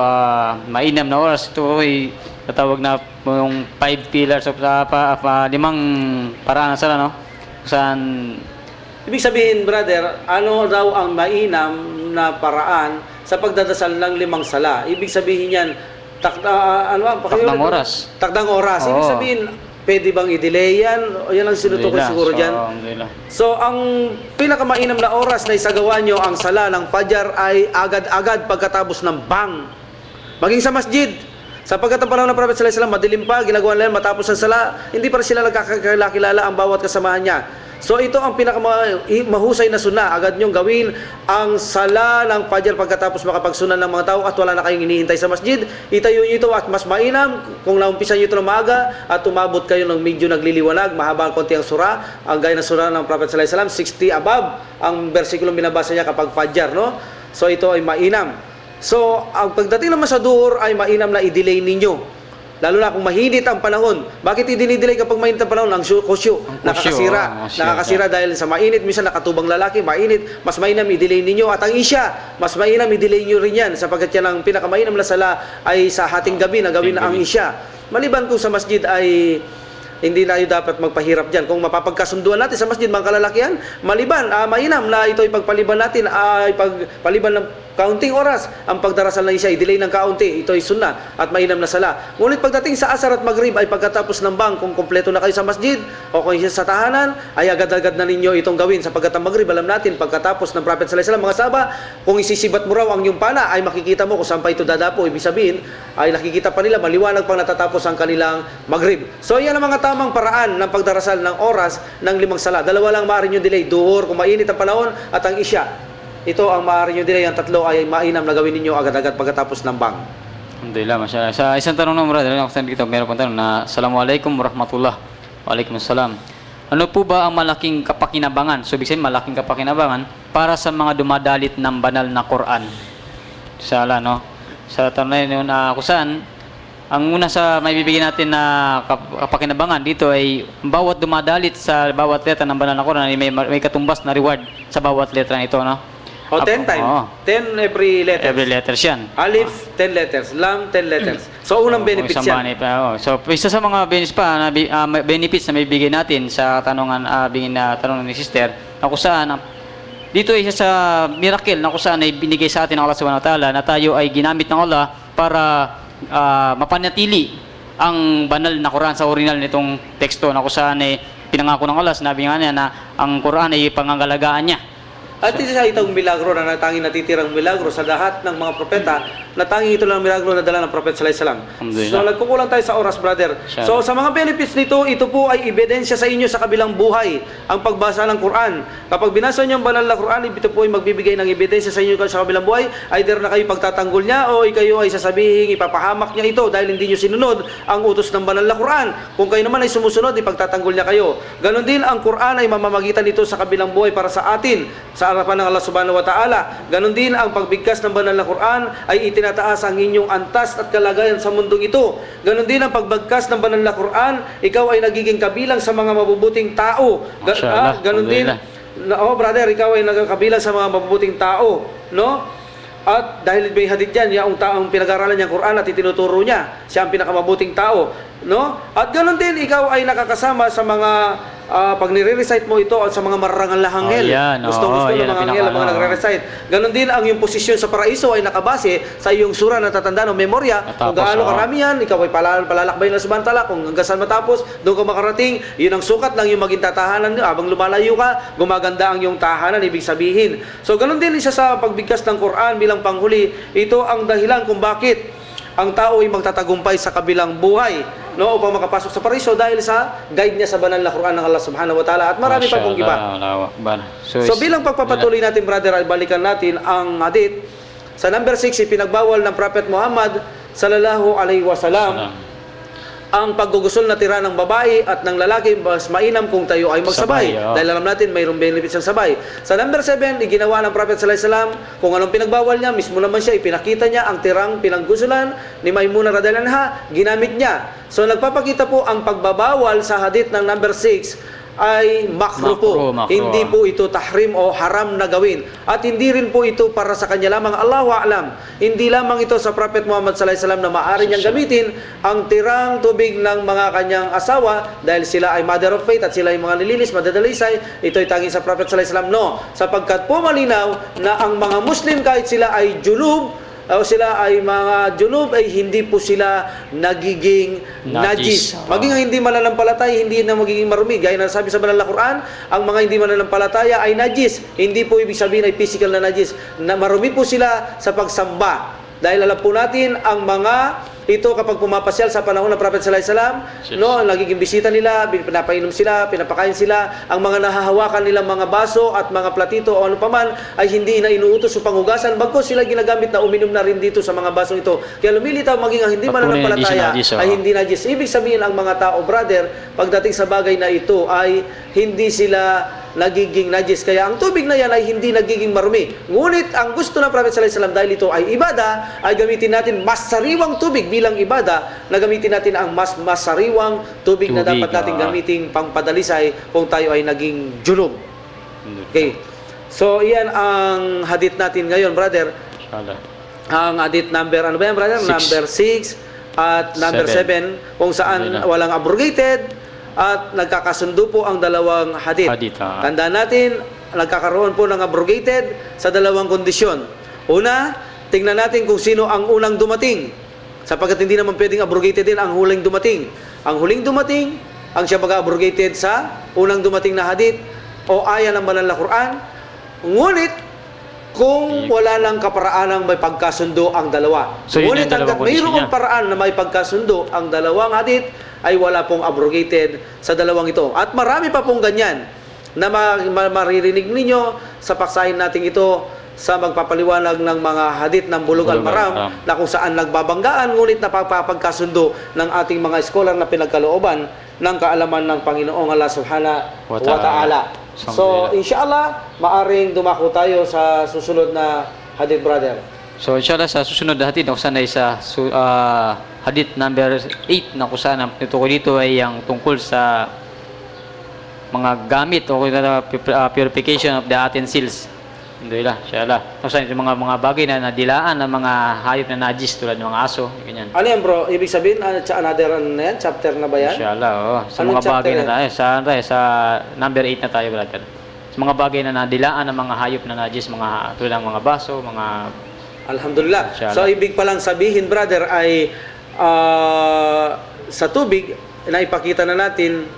[SPEAKER 4] mainam na oras. Ito ay natawag na yung 5 pillars of 5 paraan ng sala, no? Saan?
[SPEAKER 5] Ibig sabihin, brother, ano daw ang mainam na paraan sa pagdadasal ng 5 sala? Ibig sabihin yan, takdang oras. Takdang oras. Ibig sabihin, pwede bang i-delay yan? Yan ang sinutukoy siguro dyan. So, ang pinakamainam na oras na isagawa nyo ang sala ng Fajar ay agad-agad pagkatapos ng bang. Maging sa masjid. Sapagkat ang panahon ng Prophet sallallahu alaihi wasallam, madilim pa, ginagawa nila matapos ang sala, hindi pa sila nagkakakilala ang bawat kasamahan niya. So ito ang pinakamahusay na sunna. Agad nyong gawin ang sala ng Fajr pagkatapos makapagsunan ng mga tao at wala na kayong hinihintay sa masjid. Itayo nyo ito at mas mainam kung naumpisan nyo ito ng maaga at umabot kayo ng medyo nagliliwanag, mahaba ang konti ang sura, ang gaya ng sura ng Prophet sallallahu alaihi wasallam, 60 above ang bersikulong binabasa niya kapag Fajr, no? So ito ay mainam. So ang pagdating naman sa duhur ay mainam na i-delay ninyo. Lalo na kung mahinit ang panahon. Bakit i-delay kapag mainit ang panahon? Ang kusyo, nakakasira dahil sa mainit, minsan nakatubang lalaki, mainit, mas mainam i-delay ninyo. At ang isya, mas mainam i-delay nyo rin yan, sapagkat yan ang pinakamainam na sala ay sa hating gabi na gawin na ang isya. Maliban kung sa masjid ay hindi na yun dapat magpahirap dyan. Kung mapapagkasunduan natin sa masjid, mga kalalakihan, maliban, mainam na ito ipagpaliban natin, pagpaliban ng kaunting oras. Ang pagdarasal ng isya, i-delay ng kaunti. Ito ay sunnah at mainam na sala. Ngunit pagdating sa asar at maghrib ay pagkatapos ng bang, kung kompleto na kayo sa masjid o kung sa tahanan, ay agad-agad na ninyo itong gawin. Sapagkat ang maghrib, alam natin, pagkatapos ng Prophet sallallahu alaihi wasallam, mga sahaba, kung isisibat mo raw ang iyong pana, ay makikita mo kung saan pa ito dadapo. Ibig sabihin, ay nakikita pa nila, maliwanag pang natatapos ang kanilang maghrib. So, yan ang mga tamang paraan ng pagdarasal ng oras ng 5 sala. Dalawa lang maaari nyo delay, duhur kung mainit ang panahon, at ang isya. Ito ang maaari nyo delay, ang tatlo ay mainam na gawin ninyo agad-agad pagkatapos ng bang.
[SPEAKER 4] Alhamdulillah, masya. Sa isang tanong naman, brother, dito, meron pang tanong na, Assalamualaikum warahmatullah. Waalaikumsalam. Ano po ba ang malaking kapakinabangan? So, ibig sabihin, malaking kapakinabangan para sa mga dumadalit ng banal na Quran. Sa tanong na yun, kung saan, ang una sa may bibigyan natin na kapakinabangan dito ay bawat dumadalit sa bawat letra ng banal na Quran ay may katumbas na reward sa bawat letra nito, no?
[SPEAKER 5] 10 times. 10 every letter.
[SPEAKER 4] Every letters yan.
[SPEAKER 5] Alif, 10 letters. Lam, 10 letters. So, unang benefits yan.
[SPEAKER 4] So, isa sa mga benefits pa, benefits na may bigay natin sa tanungan ni sister, na kung saan, dito ay isa sa miracle na kung saan ay binigay sa atin ng Allah subhanahu wa ta'ala na tayo ay ginamit ng Allah para mapanatili ang banal na Quran sa original nitong teksto na kung saan ay pinangako ng Allah, sinabi nga niya na ang Quran ay pangangalagaan niya.
[SPEAKER 5] At isa itong milagro na natanging natitirang milagro sa lahat ng mga propeta, natanging ito lang milagro na dala ng Prophet sallallahu alaihi wasallam. So nagkukulang tayo sa oras, brother. So sa mga benefits nito, ito po ay ebidensya sa inyo sa kabilang buhay, ang pagbasa ng Quran. Kapag binasa niyo ang banal na Quran, ito po ay magbibigay ng ebidensya sa inyo sa kabilang buhay, either na kayo pagtatanggol niya o kayo ay sasabihin ipapahamak niya ito dahil hindi niyo sinunod ang utos ng banal na Quran. Kung kayo naman ay sumusunod, ipagtatanggol niya kayo. Ganon din ang Quran ay mamamagitan nito sa kabilang buhay para sa atin, sa harapan ng Allah subhanahu wa ta'ala. Ganon din ang pagbigkas ng banal na Quran ay itinataas ang inyong antas at kalagayan sa mundong ito. Ganon din ang pagbagkas ng banal na Quran, ikaw ay nagiging kabilang sa mga mabubuting tao. Ganon din, brother, ikaw ay nagkabilang sa mga mabubuting tao, no? At dahil may hadith yan, yung taong pinag-aralan niya ang Quran at itinuturo niya, siya ang pinakamabuting tao, no? At ganoon din, ikaw ay nakakasama sa mga pag nire-recite mo ito at sa mga mararangal na anghel. Gusto ng mga anghel, mga nagre-recite. Ganon din ang iyong posisyon sa paraiso ay nakabase sa iyong sura na tatandaan o memorya. Kung gaano karami yan, ikaw ay palalakbay na subhanahu. Kung hanggang saan matapos, doon ka makarating, yun ang sukat ng iyong maging tatahanan. Habang lumalayo ka, gumaganda ang iyong tahanan, ibig sabihin. So ganon din isa sa pagbigkas ng Quran bilang panghuli. Ito ang dahilan kung bakit ang tao ay magtatagumpay sa kabilang buhay, no, upang makapasok sa paraiso dahil sa guide niya sa banal na Quran ng Allah subhanahu wa ta'ala, at marami pa pong iba. So bilang pagpapatuloy natin, brother, ay balikan natin ang hadith sa number 6, ipinagbawal ng Prophet Muhammad sallallahu alaihi wasallam ang paggugusol na tira ng babae at ng lalaki. Mas mainam kung tayo ay magsabay, dahil alam natin mayroong benefits ng sabay. Sa number 7, iginawa ng Prophet sallallahu alaihi wasallam kung anong pinagbawal niya, mismo naman siya ipinakita niya ang tirang pinanggusulan ni Maimuna radhiyallahu anha, ginamit niya. So nagpapakita po ang pagbabawal sa hadith ng number 6 ay makruh po. Hindi po ito tahrim o haram na gawin. At hindi rin po ito para sa kanya lamang. Allahu a'lam. Hindi lamang ito sa Prophet Muhammad sallallahu alaihi wasallam na maaari niyang gamitin ang tirang tubig ng mga kanyang asawa dahil sila ay mother of faith at sila ay mga nilinis, madadalisay. Ito ay tanging sa Prophet sallallahu alaihi wasallam. No. Sapagkat po malinaw na ang mga Muslim kahit sila ay junub o sila ay mga junub ay hindi po sila nagiging najis. Maging hindi mananampalataya, hindi na magiging marumi. Gaya na sabi sa banal na Quran, ang mga hindi mananampalataya ay najis. Hindi po ibig sabihin ay physical na najis. Na marumi po sila sa pagsamba. Dahil alam po natin ang mga ito kapag pumapasyal sa panahon ng Prophet sallallahu alaihi wasallam, no, nagiging bisita nila, pinapainom sila, pinapakain sila, ang mga nahahawakan nilang mga baso at mga platito o ano paman ay hindi na inuutos upang hugasan, bagkus sila ginagamit na uminom na rin dito sa mga basong ito. Kaya lumilitaw maging ang hindi mananampalataya ay hindi najis. Ibig sabihin ang mga tao, brother, pagdating sa bagay na ito ay hindi sila nagiging najis. Kaya ang tubig na yan ay hindi nagiging marumi. Ngunit ang gusto ng Prophet sallallahu alaihi wasallam dahil ito ay ibada, ay gamitin natin mas sariwang tubig bilang ibada, na gamitin natin ang mas sariwang tubig na dapat natin gamitin pangpadalisay kung tayo ay naging junub. Okay. So iyan ang hadith natin ngayon, brother. Ang hadith number, ano ba yan, brother? Number 6 at number 7, kung saan walang abrogated at nagkakasundo po ang dalawang hadith. Tandaan natin, nagkakaroon po ng abrogated sa dalawang kondisyon. Una, tingnan natin kung sino ang unang dumating. Sapagkat hindi naman pwedeng abrogated din ang huling dumating. Ang huling dumating, ang siya abrogated sa unang dumating na hadith o aya ng banal na Quran. Ngunit, kung wala lang kaparaanang may pagkasundo ang dalawa.
[SPEAKER 4] So, yun
[SPEAKER 5] Ngunit
[SPEAKER 4] yung dalawang
[SPEAKER 5] hanggat
[SPEAKER 4] condition
[SPEAKER 5] mayroong
[SPEAKER 4] niya.
[SPEAKER 5] paraan na may pagkasundo ang dalawang hadith, ay wala pong abrogated sa dalawang ito. At marami pa pong ganyan na maririnig ninyo sa paksahin natin ito sa magpapaliwanag ng mga hadith ng Bulugh al-Maram na kung saan nagbabanggaan ngunit napapagkasundo ng ating mga scholar na pinagkalooban ng kaalaman ng Panginoong Allah Subhanahu wa Ta'ala. So, inshallah, maaring dumako tayo sa susunod na hadith, brother.
[SPEAKER 4] So inshallah sa susunod na hadith, kusan ay sa hadith number 8 na kusan ang tutukoy dito ay ang tungkol sa mga gamit o purification of the utensils. Alhamdulillah, inshallah. Kusan yung mga bagay na nadilaan ng mga hayop na najis tulad ng mga aso, ganyan.
[SPEAKER 5] Ano yan, bro? Ibig sabihin, another ano na yan? Chapter na ba yan?
[SPEAKER 4] Inshallah, oo. Sa
[SPEAKER 5] Anong
[SPEAKER 4] mga bagay
[SPEAKER 5] chapter
[SPEAKER 4] na tayo, sa number 8 na tayo, brother. Sa mga bagay na nadilaan ng mga hayop na najis, mga tulad ng mga baso, mga
[SPEAKER 5] Alhamdulillah.
[SPEAKER 4] Inshallah.
[SPEAKER 5] So, ibig palang sabihin, brother, ay sa tubig, na ipakita na natin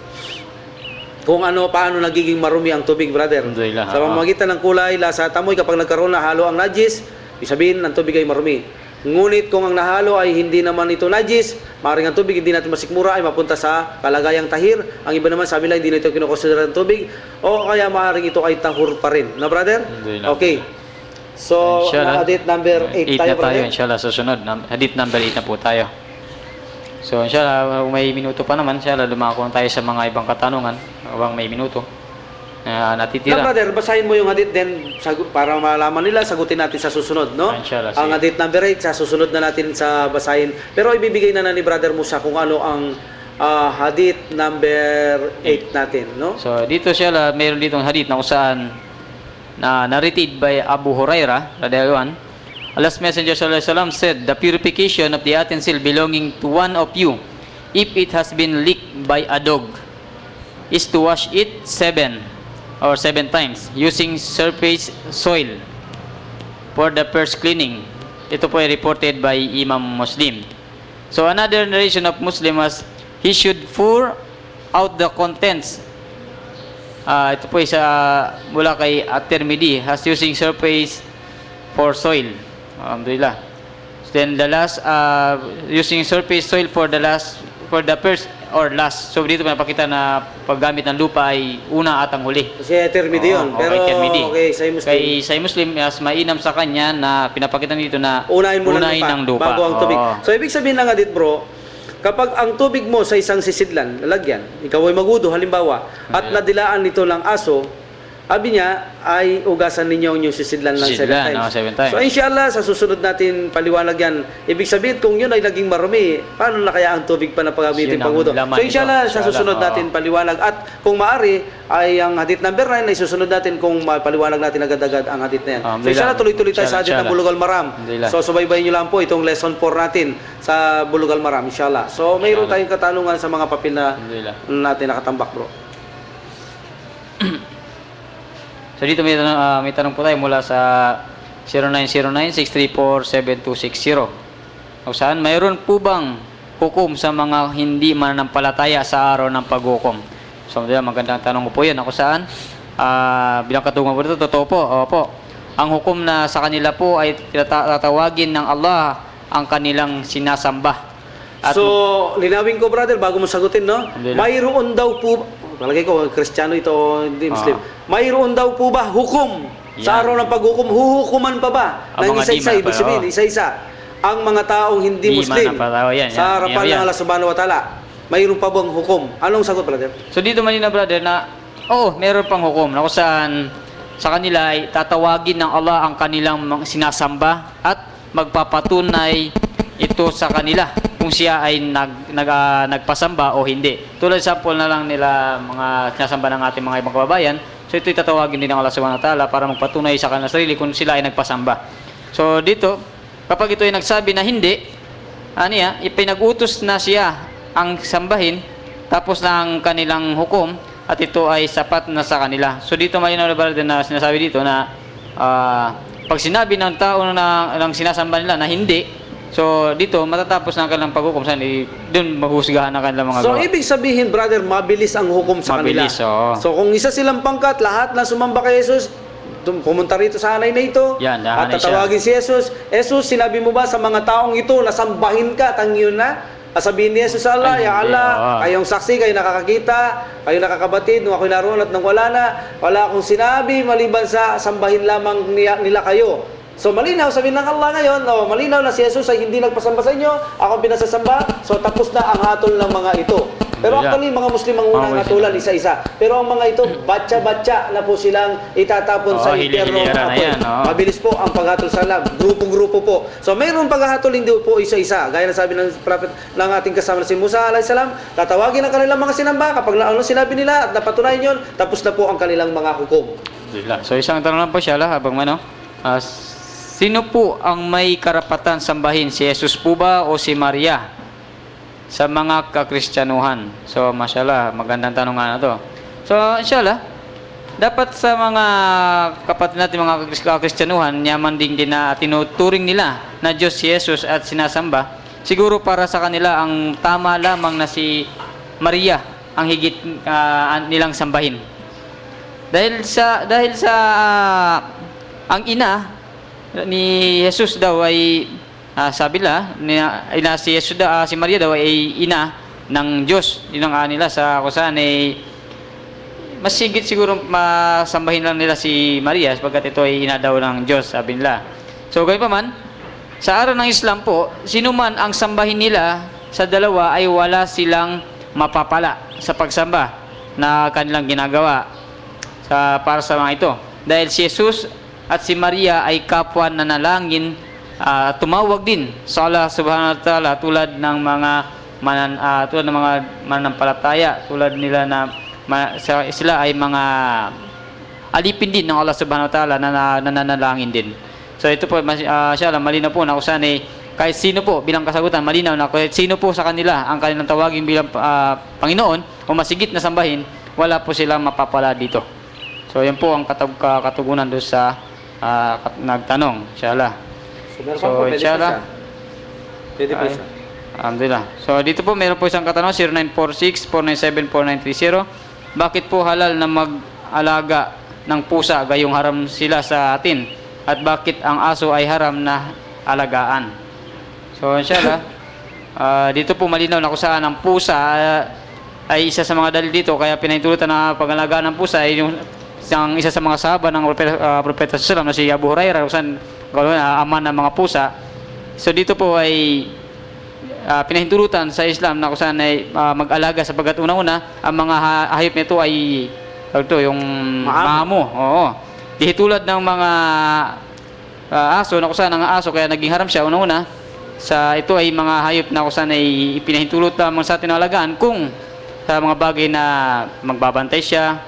[SPEAKER 5] kung paano nagiging marumi ang tubig, brother.
[SPEAKER 4] Alhamdulillah.
[SPEAKER 5] Sa pamamagitan ng kulay, lasa, tamoy, kapag nagkaroon na halo ang najis, ibig sabihin, ang tubig ay marumi. Ngunit kung ang nahalo ay hindi naman ito najis, maaaring ang tubig hindi natin masikmura ay mapunta sa kalagayang tahir. Ang iba naman sabi lang, hindi na ito kinukonsidera ng tubig. O kaya maaaring ito ay tahur pa rin. Na, brother?
[SPEAKER 4] Alhamdulillah.
[SPEAKER 5] Okay. So, hadith number 8 tayo,
[SPEAKER 4] na tayo,
[SPEAKER 5] brother.
[SPEAKER 4] inshallah, susunod. Hadith number 8 na po tayo. So, inshallah, kung may minuto pa naman, inshallah, lumako na tayo sa mga ibang katanungan. Habang may minuto na natitira.
[SPEAKER 5] Na, brother, basahin mo yung hadith then para malaman nila, sagutin natin sa susunod, no?
[SPEAKER 4] Inshallah,
[SPEAKER 5] Ang hadith number 8, sa susunod na natin sa basahin. Pero ibibigay na ni Brother Musa kung ano ang hadith number 8 natin, no?
[SPEAKER 4] So, dito inshallah, mayroon ditong hadith na kung saan na narrated by Abu Hurairah, radhiyallahu anhu. Allah's Messenger sallallahu alaihi wasallam said, "The purification of the utensil belonging to one of you, if it has been licked by a dog, is to wash it 7 times using surface soil for the first cleaning." Ito po ay reported by Imam Muslim. So another narration of Muslim was, he should pour out the contents. Ito po ay mula kay At-Tirmidhi, has using surface for soil. Alhamdulillah. Then the last, using surface soil for the first or last. So dito napakita na paggamit ng lupa ay una at ang huli.
[SPEAKER 5] Kasi Tirmidhi yun. Pero okay,
[SPEAKER 4] Kay Muslim, mas mainam sa kanya na pinapakita dito na
[SPEAKER 5] unahin mo
[SPEAKER 4] ng lupa
[SPEAKER 5] bago ang tubig. So ibig sabihin ng hadith, bro, kapag ang tubig mo sa isang sisidlan, lalagyan, ikaw ay magudo halimbawa, at nadilaan nito ng aso, sabi niya ay ugasan ninyo yung sisidlan ng 7 times.
[SPEAKER 4] 7 times.
[SPEAKER 5] So inshallah, sa susunod natin paliwanag yan. Ibig sabihin, kung yun ay naging marumi, paano na kaya ang tubig pa na paggamitin pangudo? So inshallah, sa susunod natin paliwanag. At kung maaari, ay ang hadith number 9 ay susunod natin kung paliwanag natin agad-agad ang hadith na yan. So inshallah, tuloy-tuloy tayo sa hadith ng Bulugh al-Maram. So subaybayin nyo lang po itong lesson 4 natin sa Bulugh al-Maram, inshallah. So mayroon tayong katanungan sa mga papel na natin nakatambak, bro.
[SPEAKER 4] So dito may tanong po tayo mula sa 0909-634-7260. O saan, mayroon po bang hukom sa mga hindi mananampalataya sa araw ng paghukom? So magandang tanong po yan. Ako saan? Bilang katungan po dito, totoo po. Opo. Ang hukom na sa kanila po ay tatawagin ng Allah ang kanilang sinasamba. At
[SPEAKER 5] so, linawin ko, brother, bago mo sagutin, no? Mayroon daw po, palagay ko, Kristiyano ito, hindi Muslim. Mayroon daw po ba hukom sa araw ng paghukom? Huhukuman pa ba? Ng isa-isa, ibig sabihin, isa-isa. Ang mga taong hindi Muslim sa harapan ng Allah Subhanahu wa Ta'ala, mayroon pa bang hukom? Anong sagot, brother?
[SPEAKER 4] So dito malinaw, brother, na meron pang hukom na kung saan sa kanila ay tatawagin ng Allah ang kanilang sinasamba at magpapatunay ito sa kanila kung siya ay nagpasamba o hindi. Tulad sample na lang nila mga sinasamba ng ating mga ibang kababayan. So ito'y tatawagin din ng Allah Subhanahu wa Ta'ala para magpatunay sa kanilang sarili kung sila ay nagpasamba. So dito, kapag ito ay nagsabi na hindi, ipinag-utos na siya ang sambahin tapos na ang kanilang hukom at ito ay sapat na sa kanila. So dito malinaw na sinasabi dito na pag sinabi ng tao na ng sinasamba nila na hindi, so dito matatapos na ang kanilang paghukom, doon maghusgahan ang kanilang mga
[SPEAKER 5] So,
[SPEAKER 4] gawa.
[SPEAKER 5] ibig sabihin, brother, mabilis ang hukom sa
[SPEAKER 4] Mabilis,
[SPEAKER 5] kanila.
[SPEAKER 4] oo.
[SPEAKER 5] So, kung isa silang pangkat, lahat na sumamba kay Jesus, pumunta rito sa hanay na ito,
[SPEAKER 4] Yan,
[SPEAKER 5] at
[SPEAKER 4] hanay
[SPEAKER 5] tatawagin si Jesus. Jesus, sinabi mo ba sa mga taong ito, nasambahin ka, tangyon na? Sabihin ni Jesus sa Allah,
[SPEAKER 4] Ay,
[SPEAKER 5] Ya
[SPEAKER 4] hindi,
[SPEAKER 5] Allah,
[SPEAKER 4] oo.
[SPEAKER 5] kayong saksi, kayo nakakakita, kayo nakakabatid, nung ako'y naroon at nang wala na, wala akong sinabi, maliban sa sambahin lamang nila kayo. So malinaw, sabihin ng Allah ngayon, malinaw na si Jesus ay hindi nagpasamba sa inyo, ako ang pinasasamba, so tapos na ang hatol ng mga ito. Pero
[SPEAKER 4] Yeah.
[SPEAKER 5] actually, mga Muslim ang unang hatulan, isa-isa. Pero ang mga ito, batcha-batcha na po silang itatapon sa impyerno ng
[SPEAKER 4] hili-hilira na
[SPEAKER 5] apoy.
[SPEAKER 4] yan, oo.
[SPEAKER 5] Mabilis po ang paghatol sa lab, grupong-grupo po. So mayroon paghahatol hindi po isa-isa. Gaya na sabi ng prophet ng ating kasama na si Musa alayhis salam, tatawagin ang kanilang mga sinamba, kapag ano sinabi nila at napatunayan yun, tapos na po ang kanilang mga hukom.
[SPEAKER 4] Alhamdulillah. So isang tanong lang po siya habang sino po ang may karapatan sambahin? Si Jesus po ba o si Maria? Sa mga kakristyanuhan. So, mashallah, magandang tanong nga na to. So, inshallah, dapat sa mga kapatid natin, mga kakristyanuhan, yaman din na tinuturing nila na Diyos si Jesus at sinasamba, siguro para sa kanila ang tama lamang na si Maria ang higit nilang sambahin. Dahil sa ang ina ni Jesus daw ay sabi nila si Jesus si Maria daw ay ina ng Diyos. Yun ang nila sa kusan ay mas higit siguro masambahin lang nila si Maria sapagkat ito ay ina daw ng Diyos, sabi nila. So gayon pa man, sa araw ng Islam po, sino man ang sambahin nila sa dalawa ay wala silang mapapala sa pagsamba na kanilang ginagawa para sa mga ito. Dahil si Jesus at si Maria ay kapwa nanalangin, tumawag din sa Allah subhanahu wa ta'ala tulad ng mga mananampalataya, tulad nila na sila ay mga alipin din ng Allah subhanahu wa ta'ala na nananalangin din. So ito po, inshallah, malinaw po na kung saan kahit sino po bilang kasagutan, malinaw na kahit sino po sa kanila ang kanilang tawagin bilang Panginoon o masigit na sambahin, wala po silang mapapala dito. So yan po ang katugunan doon sa nagtanong, inshallah. So, inshallah.
[SPEAKER 5] Pwede po siya.
[SPEAKER 4] Alhamdulillah. So, dito po, meron po isang katanong, 0946-497-4930. Bakit po halal na mag-alaga ng pusa gayong haram sila sa atin? At bakit ang aso ay haram na alagaan? So, inshallah, dito po malinaw na kung saan ang pusa ay isa sa mga dalil dito. Kaya pinahintulutan na pag-alagaan ng pusa ay isa sa mga sahaba ng Propeta Sallam na si Abu Hurairah, kung saan ama ng mga pusa. So dito po ay pinahintulutan sa Islam na kung saan ay mag-alaga sapagkat unang-una ang mga hayop nito ay yung maamo. Oo. Di tulad ng mga aso na kung saan ang aso kaya naging haram siya unang-una, ito ay mga hayop na kung saan ay pinahintulot lamang sa atin na alagaan kung sa mga bagay na magbabantay siya,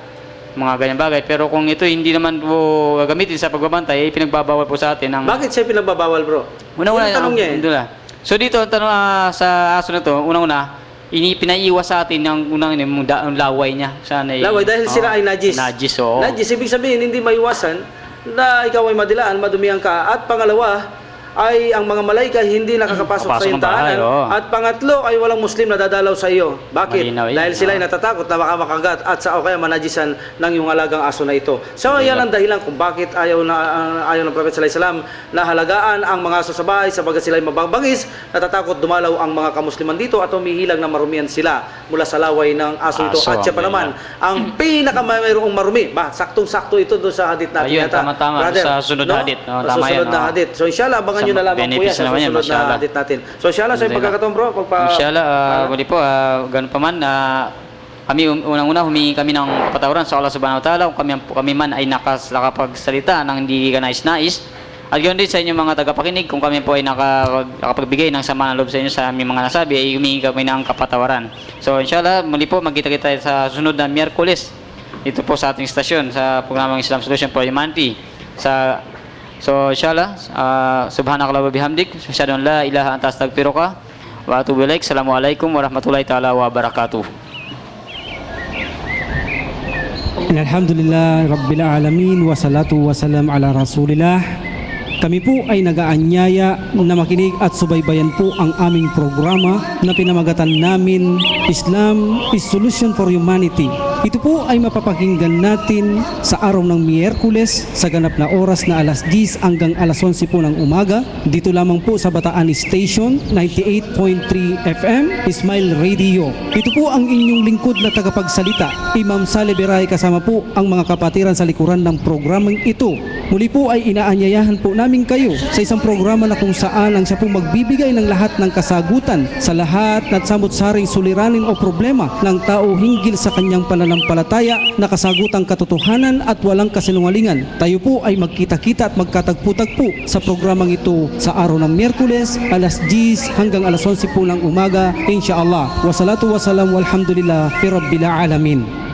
[SPEAKER 4] mga ganyan bagay. Pero kung ito hindi naman po gagamitin sa pagbabantay, ay pinagbabawal po sa atin.
[SPEAKER 5] Bakit siya pinagbabawal, bro?
[SPEAKER 4] Una-una,
[SPEAKER 5] tanong niya
[SPEAKER 4] So dito, ang tanong sa aso na to, unang-una, pinaiiwas sa atin ng unang laway niya.
[SPEAKER 5] Laway dahil sila ay najis.
[SPEAKER 4] Najis, oo.
[SPEAKER 5] Najis, ibig sabihin, hindi maiwasan na ikaw ay madilaan, madumihan ka. At pangalawa, ay ang mga malaika hindi nakakapasok sa iyong tahanan. At pangatlo ay walang Muslim na dadalaw sa iyo. Bakit? Dahil sila ay natatakot na baka makagat at o kaya manajisan ng iyong alagang aso na ito. So yan ang dahilan kung bakit ayaw ng Prophet sallallahu alaihi wasallam na halagaan ang mga aso sa bahay sabagat sila ay mababangis, natatakot dumalaw ang mga kamusliman dito at humihilang na marumian sila mula sa laway ng aso ito. At siya pa naman, ang pinakamayroong marumi. Saktong-sakto ito doon sa hadith natin.
[SPEAKER 4] Ayun, tama-tama. Sa sunod na hadith.
[SPEAKER 5] Sa susunod na hadith. So inshallah, abangan nyo na lamang po yan sa susunod na hadith natin. So inshallah, sa pagkakataon bro,
[SPEAKER 4] inshallah, muli po, ganun pa man, kami unang-una humingi kami ng kapatawaran sa Allah subhanahu wa ta'ala kung kami man ay nakapagsalita ng hindi ka nais-nais. At ganoon din sa inyong mga tagapakinig, kung kami po ay nakapagbigay ng sama ng loob sa inyo sa aming mga nasabi, ay humingi kami ng kapatawaran. So inshallah, muli po, magkita-kita sa susunod na Miyerkules dito po sa ating istasyon sa programang Islam Solution for Humanity. So inshallah, subhanakallah wa bihamdik, asyhadu an la ilaha anta astaghfiruka wa atubu ilaik. Assalamualaikum warahmatullahi taala wabarakatuh.
[SPEAKER 2] Alhamdulillah Rabbil Alamin wa salatu wa salam ala Rasulillah. Kami po ay nag-aanyaya na makinig at subaybayan po ang aming programa na pinamagatan namin Islam is Solution for Humanity. Ito po ay mapapakinggan natin sa araw ng Miyerkules sa ganap na oras na alas 10 hanggang alas 11 po ng umaga. Dito lamang po sa Bataan Station 98.3 FM Smile Radio. Ito po ang inyong lingkod na tagapagsalita, Imam Saleh Beray, kasama po ang mga kapatiran sa likuran ng programang ito. Muli po ay inaanyayahan po namin kayo sa isang programa na kung saan ang siya pong magbibigay ng lahat ng kasagutan sa lahat at samot-saring suliranin o problema ng tao hinggil sa kanyang pananampalataya na kasagutang katotohanan at walang kasinungalingan. Tayo po ay magkita-kita at magkatagpo-tagpo sa programang ito sa araw ng Miyerkules, alas 10 hanggang alas 11 po ng umaga, insyaAllah. Wassalatu wassalam walhamdulillah rabbil alamin.